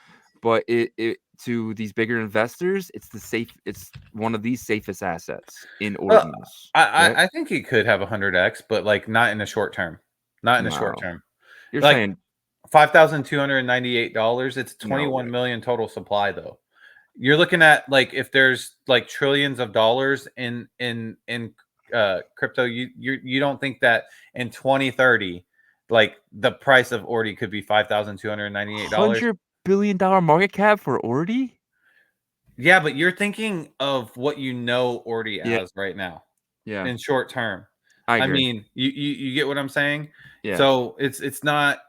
But it to these bigger investors, it's one of the safest assets in ordinals. I think it could have 100x, but like not in the short term. You're like saying $5,298. It's 21 million total supply though. You're looking at like if there's like trillions of dollars in crypto, you don't think that in 2030 like the price of Ordi could be $5,298? $100 billion market cap for Ordi? Yeah, but you're thinking of what Ordi as right now. Yeah. In short term. I mean, you get what I'm saying? Yeah. So it's not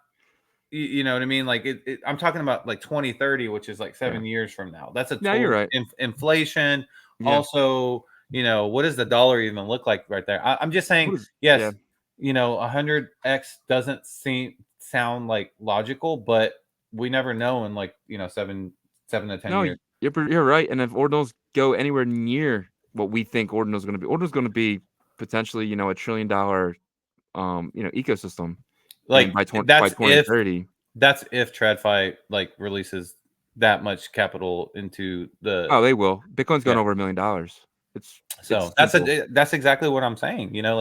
you know what I mean? Like I'm talking about like 2030, which is like 7 years from now. That's a total you're right. Inflation. Yeah. Also, what does the dollar even look like right there? I'm just saying, yes, 100x doesn't sound like logical, but we never know in like 7 to 10 years. You're right. And if ordinals go anywhere near what we think ordinals is going to be, ordinals going to be potentially a $1 trillion ecosystem. Like by 2030. That's if TradFi like releases that much capital into the. Oh, they will. Bitcoin's going over $1 million. So simple. that's exactly what I'm saying. Yeah.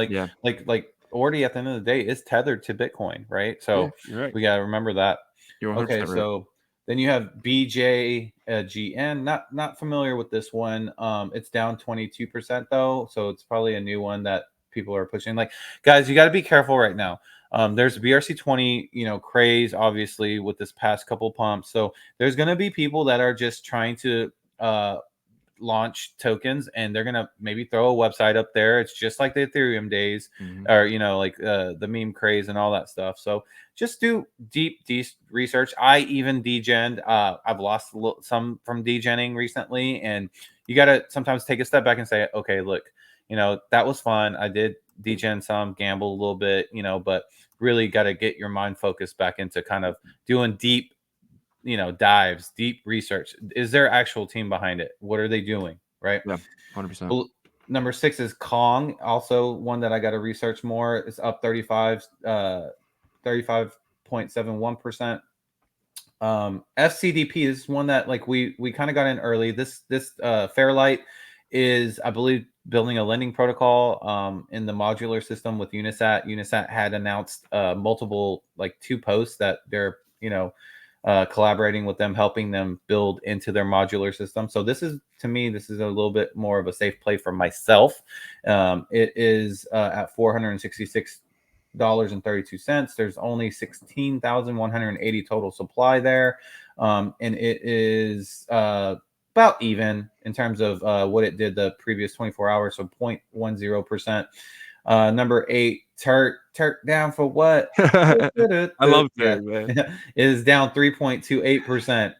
Like Ordi at the end of the day is tethered to Bitcoin, right? Yeah, So you're right. we got to remember that. You're 100% Okay, right. so then you have BJGN. Not familiar with this one. It's down 22% though, so it's probably a new one that people are pushing. Like, guys, you got to be careful right now. There's BRC20, craze obviously with this past couple pumps. So there's going to be people that are just trying to launch tokens, and they're gonna maybe throw a website up there. It's just like the Ethereum days, or like the meme craze and all that stuff. So just do deep research. I even degened. I've lost some from degenning recently, and you got to sometimes take a step back and say, okay, look, that was fun. I did degen some, gamble a little bit, but really got to get your mind focused back into kind of doing deep dives, deep research. Is there actual team behind it? What are they doing? Right. Yeah, 100%. Well, number 6 is Kong, also one that I got to research more. It's up 35.71%. FCDP is one that like we kind of got in early. This Fairlight is, I believe, building a lending protocol in the modular system with Unisat. Unisat had announced multiple, like 2 posts that they're collaborating with them, helping them build into their modular system. So this is, to me, this is a little bit more of a safe play for myself. It is at $466.32. There's only 16,180 total supply there, and it is about even in terms of what it did the previous 24 hours, so 0.10%. Number 8, Turk down for what? I love Turk, man. Is down 3.28%.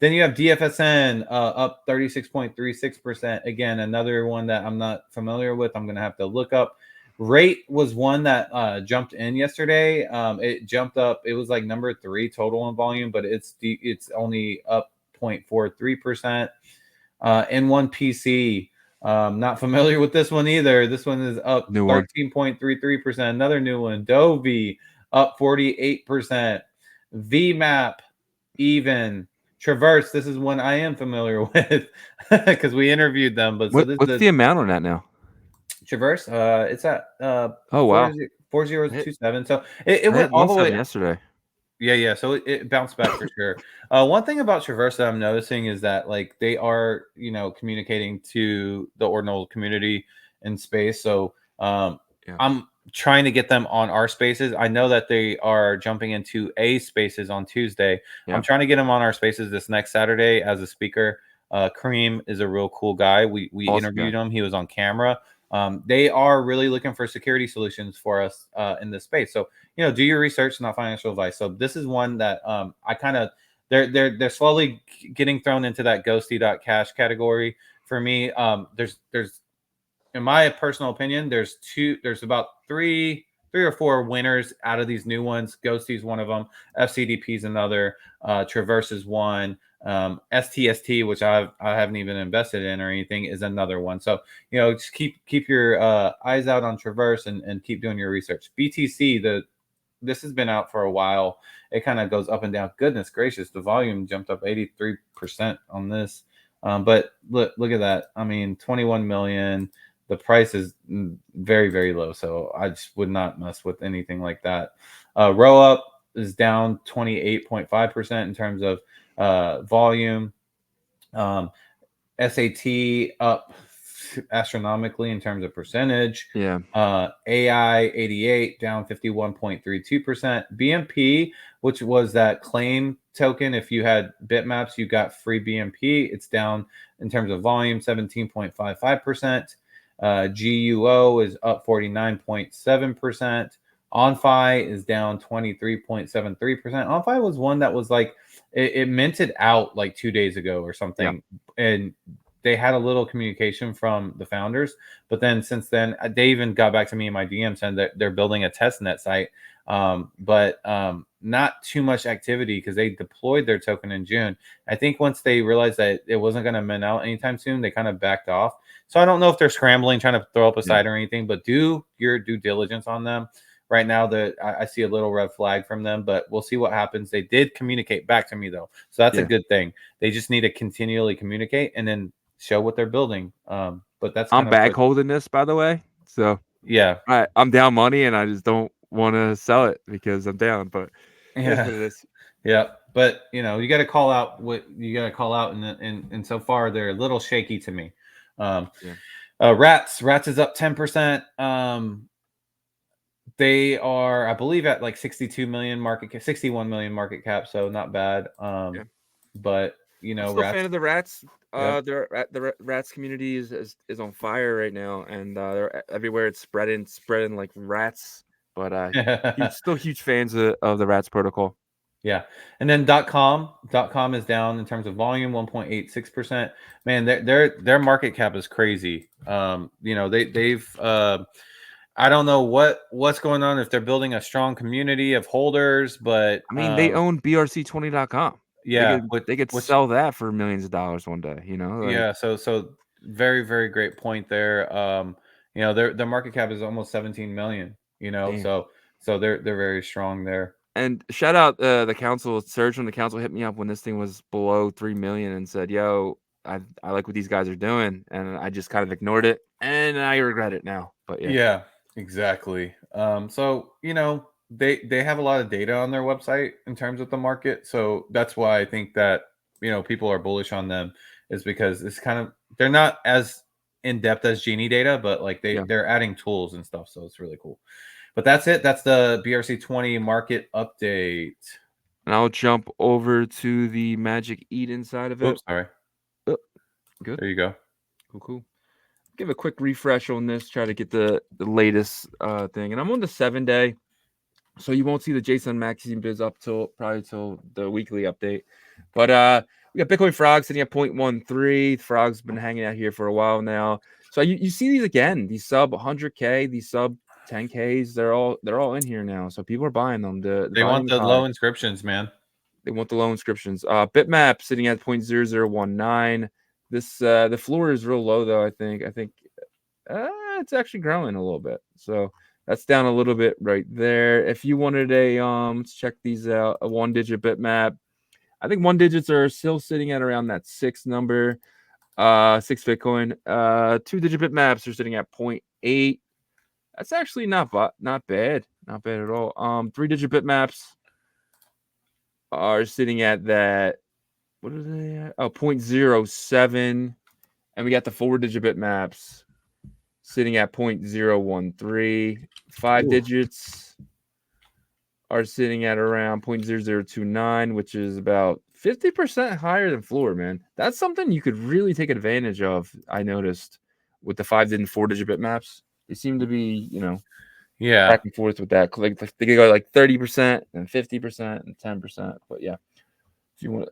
Then you have DFSN up 36.36%. Again, another one that I'm not familiar with. I'm going to have to look up. Rate was one that jumped in yesterday. It jumped up. It was like number 3 total in volume, but it's only up 0.43%. N1 PC. Not familiar with this one either. This one is up 13.33%. Another new one. Dovey up 48%. VMAP even. Traverse. This is one I am familiar with because we interviewed them. But what's the amount on that now? Traverse. It's at oh wow 4027. So it went all the way yesterday. Yeah. So it bounced back for sure. One thing about Traverse that I'm noticing is that like they are, communicating to the ordinal community in space. So I'm trying to get them on our spaces. I know that they are jumping into A spaces on Tuesday. I'm trying to get them on our spaces this next Saturday as a speaker. Kareem is a real cool guy. We awesome interviewed him. He was on camera. They are really looking for security solutions for us in this space. So, do your research, not financial advice. So this is one that I kind of they're slowly getting thrown into that ghosty.cash category for me. There's in my personal opinion, there's about three or four winners out of these new ones. Ghosty's one of them. FCDP is another. Traverse is one. STST, which I haven't even invested in or anything, is another one. So just keep your eyes out on Traverse and keep doing your research. BTC, this has been out for a while. It kind of goes up and down. Goodness gracious, the volume jumped up 83% on this. But look at that. I mean, 21 million. The price is very, very low. So I just would not mess with anything like that. Row Up is down 28.5% in terms of volume. SAT up astronomically in terms of percentage. AI 88 down 51.32%. BMP, which was that claim token, if you had bitmaps, you got free BMP. It's down in terms of volume 17.55%. GUO is up 49.7%. OnFi is down 23.73%. OnFi was one that was like it minted out like 2 days ago or something, and they had a little communication from the founders, but then since then they even got back to me in my DM saying that they're building a testnet site, but not too much activity because they deployed their token in June. I think once they realized that it wasn't going to mint out anytime soon, they kind of backed off. So I don't know if they're scrambling, trying to throw up a site or anything, but do your due diligence on them. Right now, I see a little red flag from them, but we'll see what happens. They did communicate back to me, so that's a good thing. They just need to continually communicate and then show what they're building. but that's I'm kind of bag what. holding this, by the way. So Yeah, I'm down money, and I just don't want to sell it because I'm down. But it is yeah, what it is. yeah. But you got to call out what you got to call out, and so far they're a little shaky to me. Um, Yeah. Rats is up 10%. They are, I believe, at like 62 million market cap, 61 million market cap, so not bad. Yeah. But I'm still a fan Rats, of the rats. yep. The rats community is on fire right now, and they're everywhere. It's spreading like rats. But still huge fans of the rats protocol. Yeah. And then .com is down in terms of volume 1.86%. Man, their market cap is crazy. They've I don't know what's going on, if they're building a strong community of holders, but I mean, they own brc20.com. yeah, They could which sell that for millions of dollars one day. Like yeah, so very, very great point there. Their market cap is almost 17 million, damn. so they're very strong there. And shout out the council. Serge from the council hit me up when this thing was below 3 million and said, "Yo, I like what these guys are doing," and I just kind of ignored it, and I regret it now. But yeah, Yeah, exactly. So they have a lot of data on their website in terms of the market, so that's why I think that people are bullish on them, is because it's kind of, they're not as in depth as Genie data, but like yeah. they're adding tools and stuff, so it's really cool. But that's it. That's the BRC20 market update. And I'll jump over to the Magic Eden side of it. Oops, sorry. Oh, good, There you go. cool. Give a quick refresh on this. Try to get the latest thing, and I'm on the 7-day. So you won't see the Jason Maxi Biz up probably till the weekly update. But we got Bitcoin Frog sitting at 0.13. Frog's been hanging out here for a while now. So you see these again, these sub 100K, these sub 10Ks, they're all in here now. So people are buying them. The They want volume is the high. low inscriptions, man. They want the low inscriptions. Bitmap sitting at 0.0019. This the floor is real low though, I think. It's actually growing a little bit. So that's down a little bit right there. If you wanted let's check these out. A 1-digit bitmap. I think 1 digits are still sitting at around that 6 number. 6 Bitcoin. 2-digit bitmaps are sitting at 0.8. That's actually not bad. Not bad at all. 3-digit bitmaps are sitting at that. What are they at? Oh, 0.07. And we got the 4-digit bitmaps sitting at 0.013. 5 Ooh. digits are sitting at around 0.0029, which is about 50% higher than floor, man. That's something you could really take advantage of, I noticed, with the 5 and 4-digit bitmaps. They seem to be, Yeah. back and forth with that. Like they could go like 30% and 50% and 10%. But yeah. If you want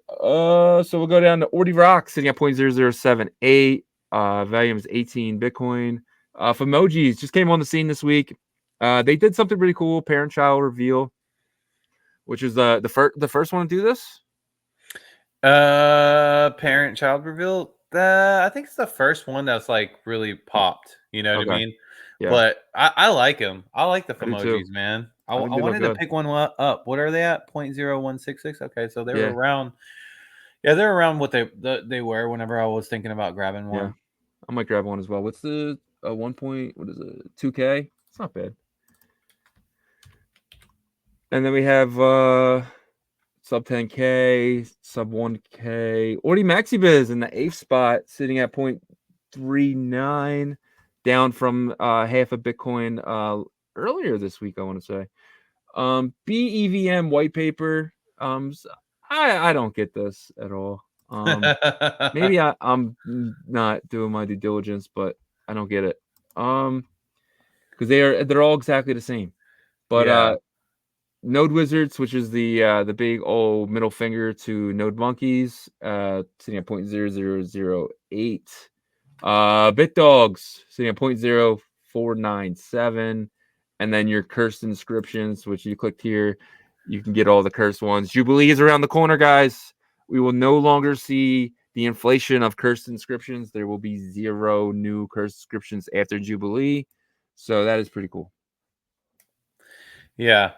so we'll go down to Ordi Rock sitting at 0.0078. Volume is 18 Bitcoin. Femojis just came on the scene this week. They did something pretty cool, parent-child reveal, which is the first one to do this. Parent child reveal. I think it's the first one that's like really popped. You know what I Okay. mean? Yeah, But I like them. I like the I do too. emojis, man. I, I think I they look wanted to good. pick one up. What are they at? 0.0166. Okay, so they were Yeah, around. Yeah, they're around what they were whenever I was thinking about grabbing yeah. one. I might grab one as well. What's the 1 point? What is it? 2K? It's not bad. And then we have sub 10K, sub 1K. Ordi Maxi Biz in the 8th spot, sitting at 0.39, down from half a Bitcoin earlier this week, I want to say. BEVM white paper. I don't get this at all. Maybe I'm not doing my due diligence, but I don't get it. Because they're all exactly the same. Yeah. But Node Wizards, which is the big old middle finger to Node Monkeys, sitting at 0.0008. BitDogs sitting at 0.0497. And then your cursed inscriptions, which you clicked here, you can get all the cursed ones. Jubilee is around the corner, guys. We will no longer see the inflation of cursed inscriptions. There will be 0 new cursed inscriptions after Jubilee. So that is pretty cool. Yeah.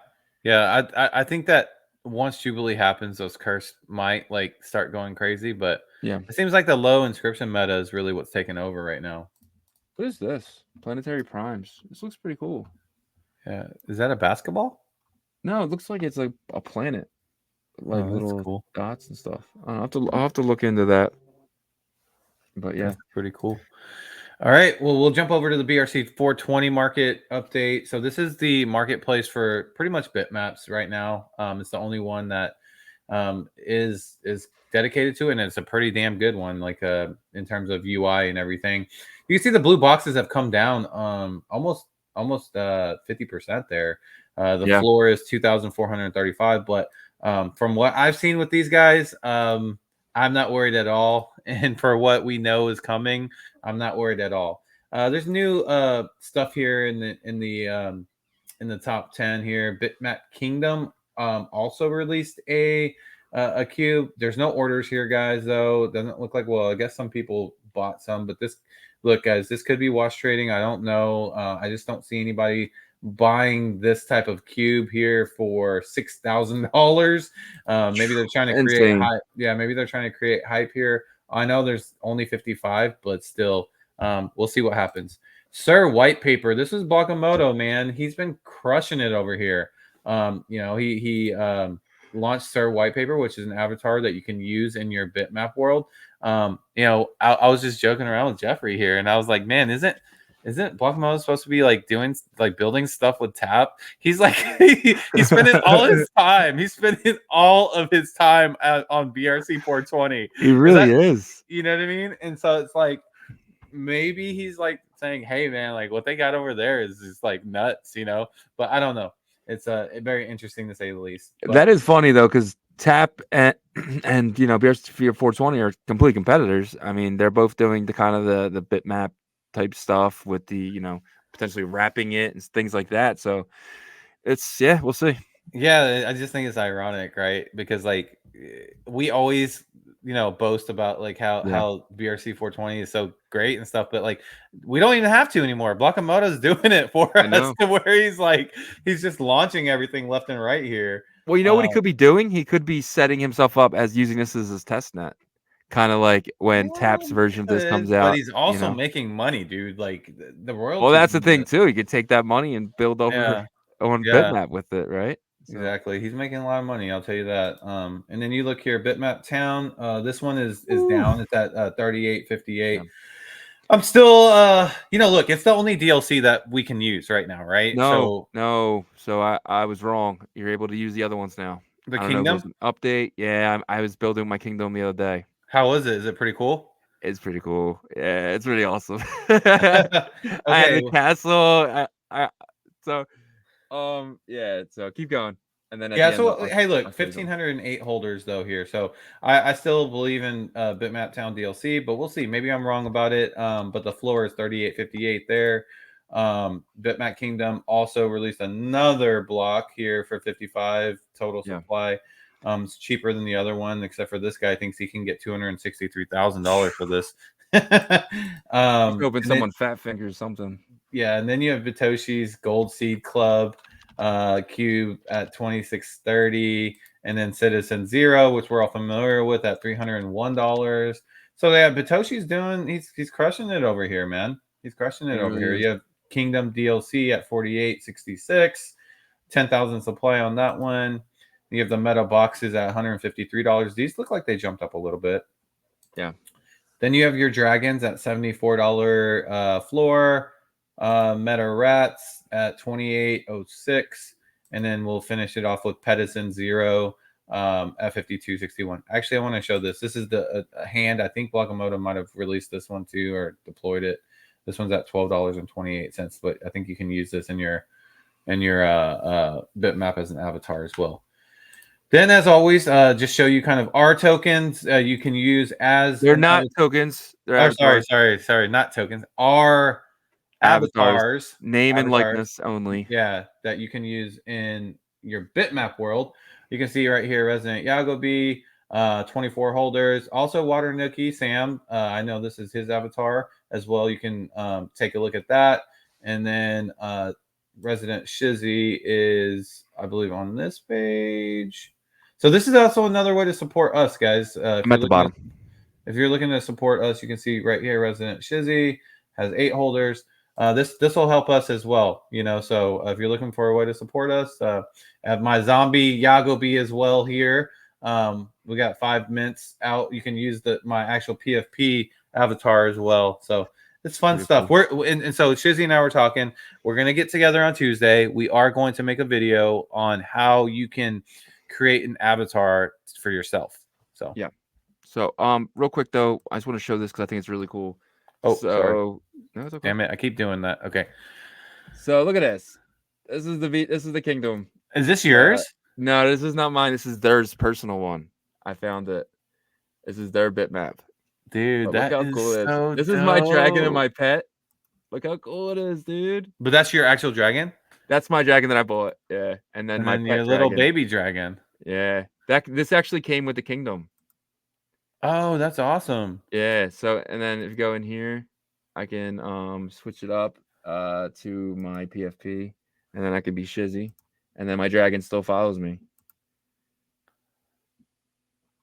Yeah. I think that once Jubilee happens, those curse might like start going crazy, but Yeah. it seems like the low inscription meta is really what's taking over right now. What is this? Planetary primes. This looks pretty cool. Yeah, is that a basketball? No, it looks like it's like a planet, like Oh, that's little cool. dots and stuff. I'll have to look into that. But yeah, That's pretty cool. All right. Well, we'll jump over to the BRC 420 market update. So this is the marketplace for pretty much bitmaps right now. It's the only one that is dedicated to it, and it's a pretty damn good one. Like in terms of UI and everything, you can see the blue boxes have come down almost 50% there. The yeah. floor is 2,435, but from what I've seen with these guys, I'm not worried at all. And for what we know is coming, I'm not worried at all. There's new stuff here in the top 10 here. Bitmap Kingdom also released a cube. There's no orders here, guys. Though it doesn't look like. Well, I guess some people bought some, but this look, guys, this could be wash trading. I don't know. I just don't see anybody buying this type of cube here for $6,000. Maybe they're trying to create Insane. hype. Yeah, maybe they're trying to create hype here. I know there's only 55, but still, we'll see what happens. Sir White Paper. This is Bakamoto, man. He's been crushing it over here. He launched Sir White Paper, which is an avatar that you can use in your bitmap world. I was just joking around with Jeffrey here, and I was like, man, isn't Bakamoto supposed to be like doing like building stuff with Tap? He's like he's spending all his time. He's spending all of his time on BRC 420. He really is. You know what I mean? And so it's like maybe he's like saying, "Hey, man, like what they got over there is just like nuts," you know. But I don't know. It's very interesting to say the least. But That is funny though, because Tap and BRC 420 are complete competitors. I mean, they're both doing the kind of the bitmap type stuff with the potentially wrapping it and things like that. So we'll see. yeah, I just think it's ironic, right? Because like we always boast about like how BRC 420 is so great and stuff, but like we don't even have to anymore. Blakamoto's doing it for us to where he's just launching everything left and right here. Well, you know what he could be doing? He could be setting himself up as using this as his test net. Kind of like when Tap's version of this comes out. But he's also making money, dude. Like the royalties. Well, that's the thing too. He could take that money and build over on Yeah. Bitmap with it, right? So. Exactly. He's making a lot of money, I'll tell you that. And then you look here, Bitmap Town. This one is down. It's at 38.58. Yeah. I'm still look, it's the only DLC that we can use right now, right? No. So I was wrong. You're able to use the other ones now. The Kingdom? Update. Yeah, I was building my Kingdom the other day. How is it? Is it pretty cool? It's pretty cool. Yeah, it's really awesome. I had the castle. So keep going. And then hey, look, 1,508 holders though here. So I still believe in Bitmap Town DLC, but we'll see. Maybe I'm wrong about it. But the floor is 38.58 there. Bitmap Kingdom also released another block here for 55 total supply. It's cheaper than the other one, except for this guy thinks he can get $263,000 for this. Hoping someone fat fingers something. Yeah, and then you have Vitoshi's Gold Seed Club cube at 26.30, and then Citizen Zero, which we're all familiar with, at $301. So yeah, Bitoshi's he's crushing it over here, man. He's crushing it over here. You have Kingdom DLC at 48.66, 10,000 supply on that one. You have the meta boxes at $153. These look like they jumped up a little bit. Yeah. Then you have your dragons at $74 floor. Meta rats at 28.06, and then we'll finish it off with Pedersen Zero at 52.61. Actually, I want to show this. This is the hand. I think Bakamoto might have released this one too, or deployed it. This one's at $12.28, but I think you can use this in your bitmap as an avatar as well. Then, as always, just show you kind of our tokens you can use as. They're not tokens. They're sorry, not tokens. Our avatars, name and likeness only. Yeah, that you can use in your bitmap world. You can see right here, Resident Yagobi, 24 holders. Also, Water Nookie Sam. I know this is his avatar as well. You can take a look at that. And then Resident Shizzy is, I believe, on this page. So this is also another way to support us, guys. I'm at the bottom. If you're looking to support us, you can see right here, Resident Shizzy has 8 holders. This will help us as well, you know. So if you're looking for a way to support us, I have my zombie Yagobi as well here. We got 5 mints out. You can use my actual PFP avatar as well. So it's fun Pretty stuff. cool. And so Shizzy and I were talking. We're gonna get together on Tuesday. We are going to make a video on how you can create an avatar for yourself. So Yeah. So real quick though, I just want to show this because I think it's really cool. oh, sorry. So no, it's okay. Damn it, I keep doing that. Okay. So look at this. This is the kingdom. Is this yours? No, this is not mine. This is theirs personal one. I found it. This is their bitmap. Dude, But look that how is cool it is. so This is my dragon and dope. my pet. Look how cool it is, dude. But that's your actual dragon? That's my dragon that I bought. Yeah. And then And my then your pet little dragon. baby dragon. Yeah. This actually came with the kingdom. Oh, that's awesome. Yeah. So and then if you go in here, I can switch it up to my PFP. And then I could be Shizzy. And then my dragon still follows me.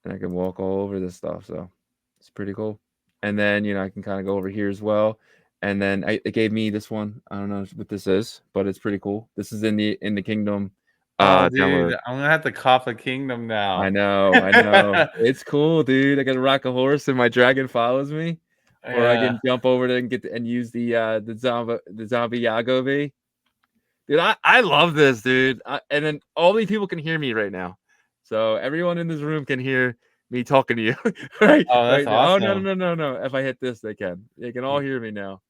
And I can walk all over this stuff. So it's pretty cool. And then, I can kind of go over here as well. And then it gave me this one. I don't know what this is, but it's pretty cool. This is in the kingdom Oh, dude, download. I'm gonna have to cop a kingdom now. I know. It's cool, dude. I can rock a horse and my dragon follows me. Or I can jump over there and and use the zombie Yagobi. Dude, I love this, dude. And then all these people can hear me right now. So everyone in this room can hear me talking to you right Oh, that's now. Oh awesome. no. If I hit this, they can. They can all hear me now.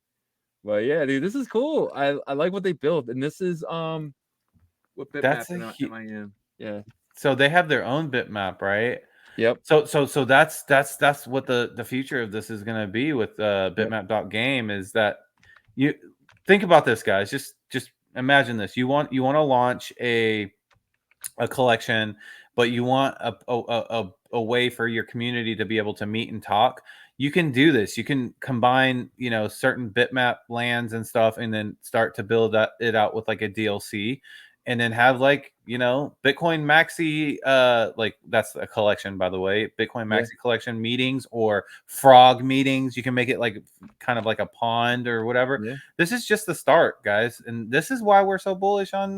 But yeah, dude, this is cool. I like what they built. And this is what That's bitmap am I in? Yeah. so they have their own bitmap, right? Yep. So that's what the future of this is gonna be with Bitmap.game is that you think about this, guys. Just imagine this. You want to launch a collection, but you want a way for your community to be able to meet and talk. You can do this. You can combine, certain bitmap lands and stuff, and then start to build it out with like a DLC, and then have like Bitcoin Maxi, like that's a collection, by the way. Bitcoin Yeah. Maxi collection meetings or frog meetings. You can make it like kind of like a pond or whatever. Yeah. This is just the start, guys, and this is why we're so bullish on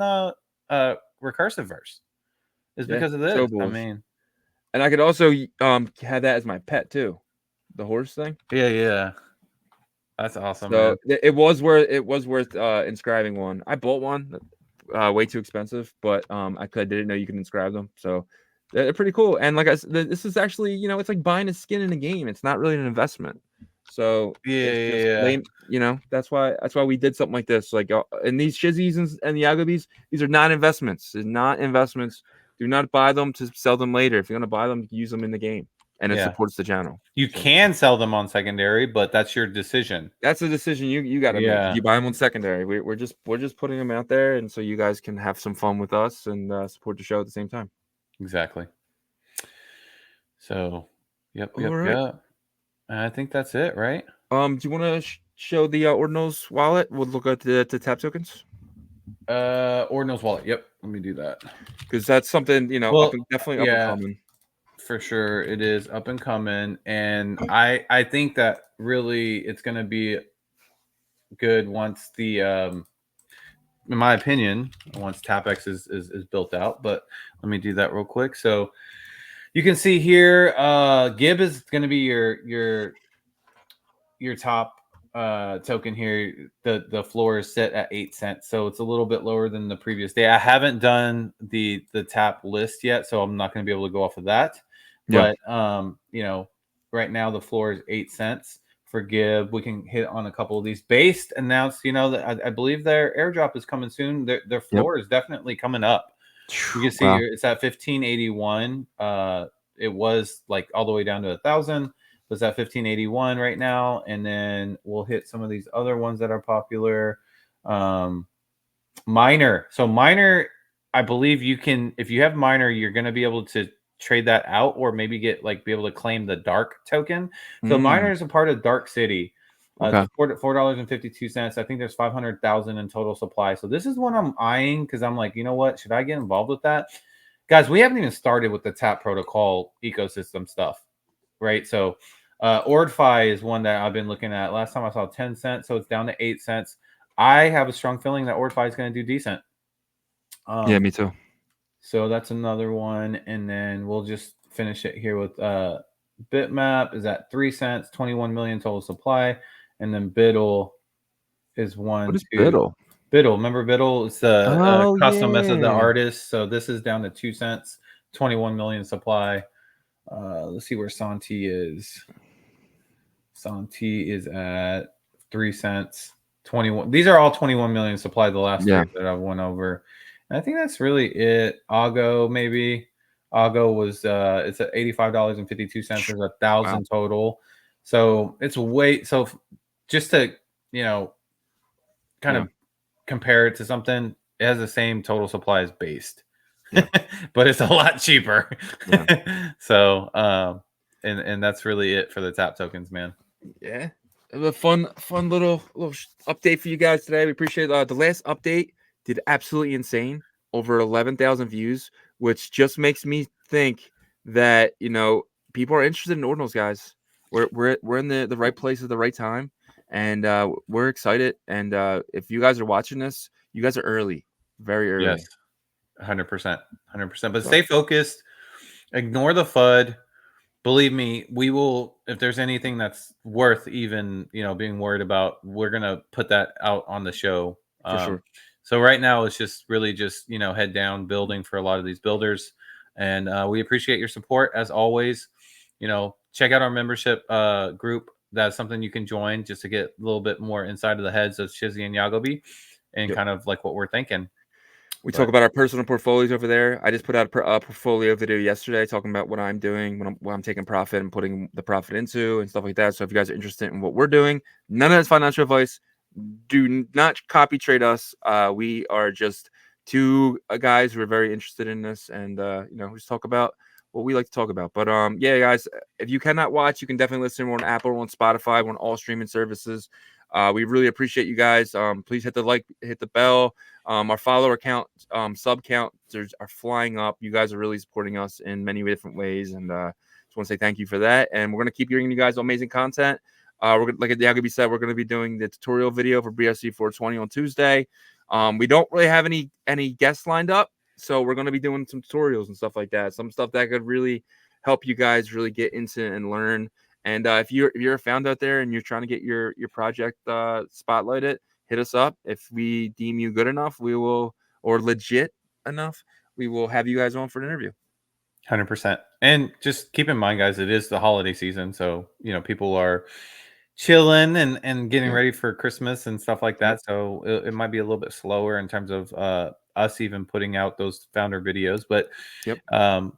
recursive verse is because of So this. I bullish. mean, And I could also have that as my pet too. The horse thing. yeah. That's awesome, So man. it was worth inscribing one. I bought one, way too expensive, but I didn't know you could inscribe them. So they're pretty cool. And like I said, this is actually it's like buying a skin in a game. It's not really an investment. So it's just lame. That's why we did something like this. Like and these Shizzies and the Yagobis, these are not investments. They're not investments. Do not buy them to sell them later. If you're gonna buy them, use them in the game, and it supports the channel. You can sell them on secondary, but that's your decision. That's a decision you got to make. If you buy them on secondary, we're just putting them out there, and so you guys can have some fun with us and support the show at the same time. Exactly. So, yep. I think that's it, right? Do you want to show the Ordinals wallet? We'll look at the tap tokens. Ordinals wallet. Yep. Let me do that because that's something definitely up and coming. For sure, it is up and coming, and I think that really it's going to be good once the in my opinion, once TapX is built out. But let me do that real quick. So you can see here, Gib is going to be your top token here. The floor is set at 8 cents, so it's a little bit lower than the previous day. I haven't done the tap list yet, so I'm not going to be able to go off of that. But right now the floor is 8 cents for Gib. We can hit on a couple of these. Based announced, that I believe their airdrop is coming soon. Their floor is definitely coming up. You can see here it's at 1581. It was like all the way down to 1,000. Was at 1581 right now, and then we'll hit some of these other ones that are popular. Miner. So Miner, I believe you can, if you have Miner, you're going to be able to trade that out, or maybe be able to claim the Dark token. So Miner is a part of Dark City. It's $4.52. I think there's 500,000 in total supply. So this is one I'm eyeing because I'm like, you know what? Should I get involved with that? Guys, we haven't even started with the Tap Protocol ecosystem stuff, right? So Ordfi is one that I've been looking at. Last time I saw 10 cents, so it's down to 8 cents. I have a strong feeling that Ordfi is going to do decent. Yeah, me too. So that's another one, and then we'll just finish it here with Bitmap is at 3 cents, 21 million total supply, and then Biddle is What one, is two. Biddle? Biddle, remember Biddle? It's the Oh custom method of the yeah. artist. So this is down to 2 cents, 21 million supply. Let's see where Santi is. Santi is at 3 cents, 21. These are all 21 million supply, the last Yeah. three that I've went over. And I think that's really it. Ago, maybe. Ago was it's at $85.52. There's 1,000 total. So it's just to, kind Yeah. of compare it to something, it has the same total supply as Based. Yeah. But it's a lot cheaper. Yeah. So and that's really it for the tap tokens, man. Yeah. A fun little update for you guys today. We appreciate the last update did absolutely insane, over 11,000 views, which just makes me think that people are interested in ordinals, guys. We're in the right place at the right time, and we're excited. And if you guys are watching this, you guys are early, very Yes. early. 100%. 100%. But So, stay focused. Ignore the FUD. Believe me, we will, if there's anything that's worth even, being worried about, we're going to put that out on the show. for sure. So right now it's just really just, head down building for a lot of these builders. And we appreciate your support as always. Check out our membership group. That's something you can join just to get a little bit more inside of the heads of Shizzy and Yagobi and Yep. kind of like what we're thinking. We talk about our personal portfolios over there. I just put out a portfolio video yesterday talking about what I'm doing when I'm taking profit and putting the profit into and stuff like that. So if you guys are interested in what we're doing, none of that's financial advice. Do not copy trade us. We are just two guys who are very interested in this, and just talk about what we like to talk about. But yeah, guys, if you cannot watch, you can definitely listen. We're on Apple, we're on Spotify, we're on all streaming services. We really appreciate you guys. Please hit the like, hit the bell. Our follower count, sub counts are flying up. You guys are really supporting us in many different ways, and just want to say thank you for that. And we're gonna keep bringing you guys amazing content. We're gonna, like Yagobi said, we're gonna be doing the tutorial video for BSC 420 on Tuesday. We don't really have any guests lined up, so we're gonna be doing some tutorials and stuff like that. Some stuff that could really help you guys really get into and learn. And if you're a founder out there and you're trying to get your project spotlighted, hit us up. If we deem you good enough, we will, or legit enough, we will have you guys on for an interview. 100%. And just keep in mind, guys, it is the holiday season. So, people are chilling and getting ready for Christmas and stuff like that. So it might be a little bit slower in terms of us even putting out those founder videos. But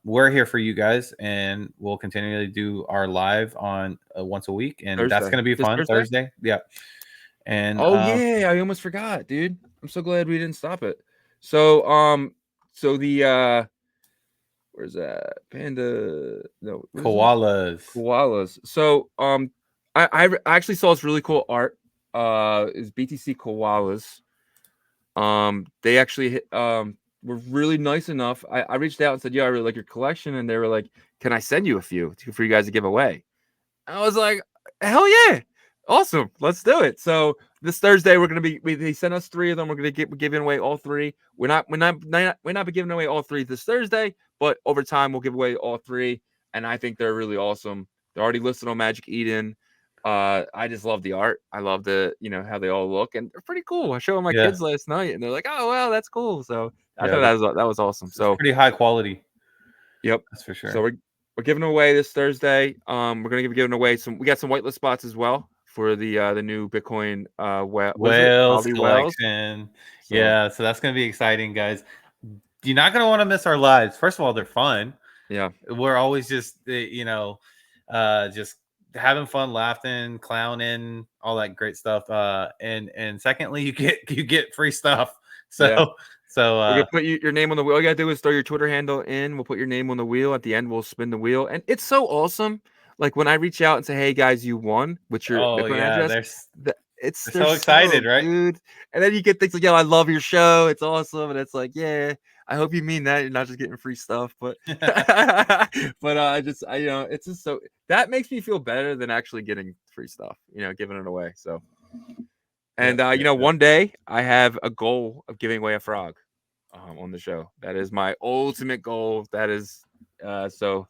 we're here for you guys, and we'll continually do our live on once a week. And Thursday. That's going to be fun. Thursday. Yeah. And yeah, I almost forgot, dude. I'm so glad we didn't stop it. So so the where's that panda? No, koalas. So I actually saw this really cool art. Is BTC koalas. They actually were really nice enough. I reached out and said, "Yo, I really like your collection," and they were like, "Can I send you a few for you guys to give away?" I was like, "Hell yeah, awesome, let's do it." So this Thursday we're gonna be. They sent us 3 of them. We're gonna be giving away all 3. We're not be giving away all 3 this Thursday, but over time we'll give away all 3. And I think they're really awesome. They're already listed on Magic Eden. I just love the art. I love the how they all look, and they're pretty cool. I showed them my kids last night, and they're like, "Oh wow, that's cool." So I thought that was awesome. So pretty high quality. Yep, that's for sure. So we're giving away this Thursday. We're gonna be giving away we got some whitelist spots as well for the new Bitcoin whales collection. So. Yeah, so that's gonna be exciting, guys. You're not gonna want to miss our lives. First of all, they're fun. Yeah, we're always just just having fun, laughing, clowning, all that great stuff. And secondly, you get free stuff. So so we're gonna put your name on the wheel. All you gotta do is throw your Twitter handle in. We'll put your name on the wheel. At the end, we'll spin the wheel, and it's so awesome. Like when I reach out and say, "Hey guys, you won," with your Bitcoin address, they're so excited, right, dude? And then you get things like, "Yo, I love your show. It's awesome," and it's like, "Yeah, I hope you mean that you're not just getting free stuff, but but it's just so that makes me feel better than actually getting free stuff, giving it away. So, and one day I have a goal of giving away a frog on the show. That is my ultimate goal. That is so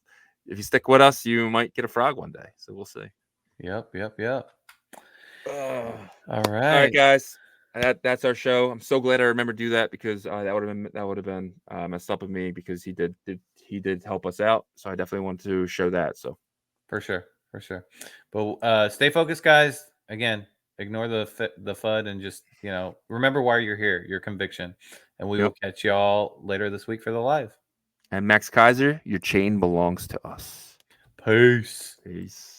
if you stick with us, you might get a frog one day. So we'll see. Yep. All All right, right. guys. That's our show. I'm so glad I remembered to do that because that would have been messed up with me because he did help us out. So I definitely want to show that. So For sure. But stay focused, guys. Again, ignore the FUD and just remember why you're here. Your conviction, and we will catch y'all later this week for the live. And Max Kaiser, your chain belongs to us. Peace. Peace.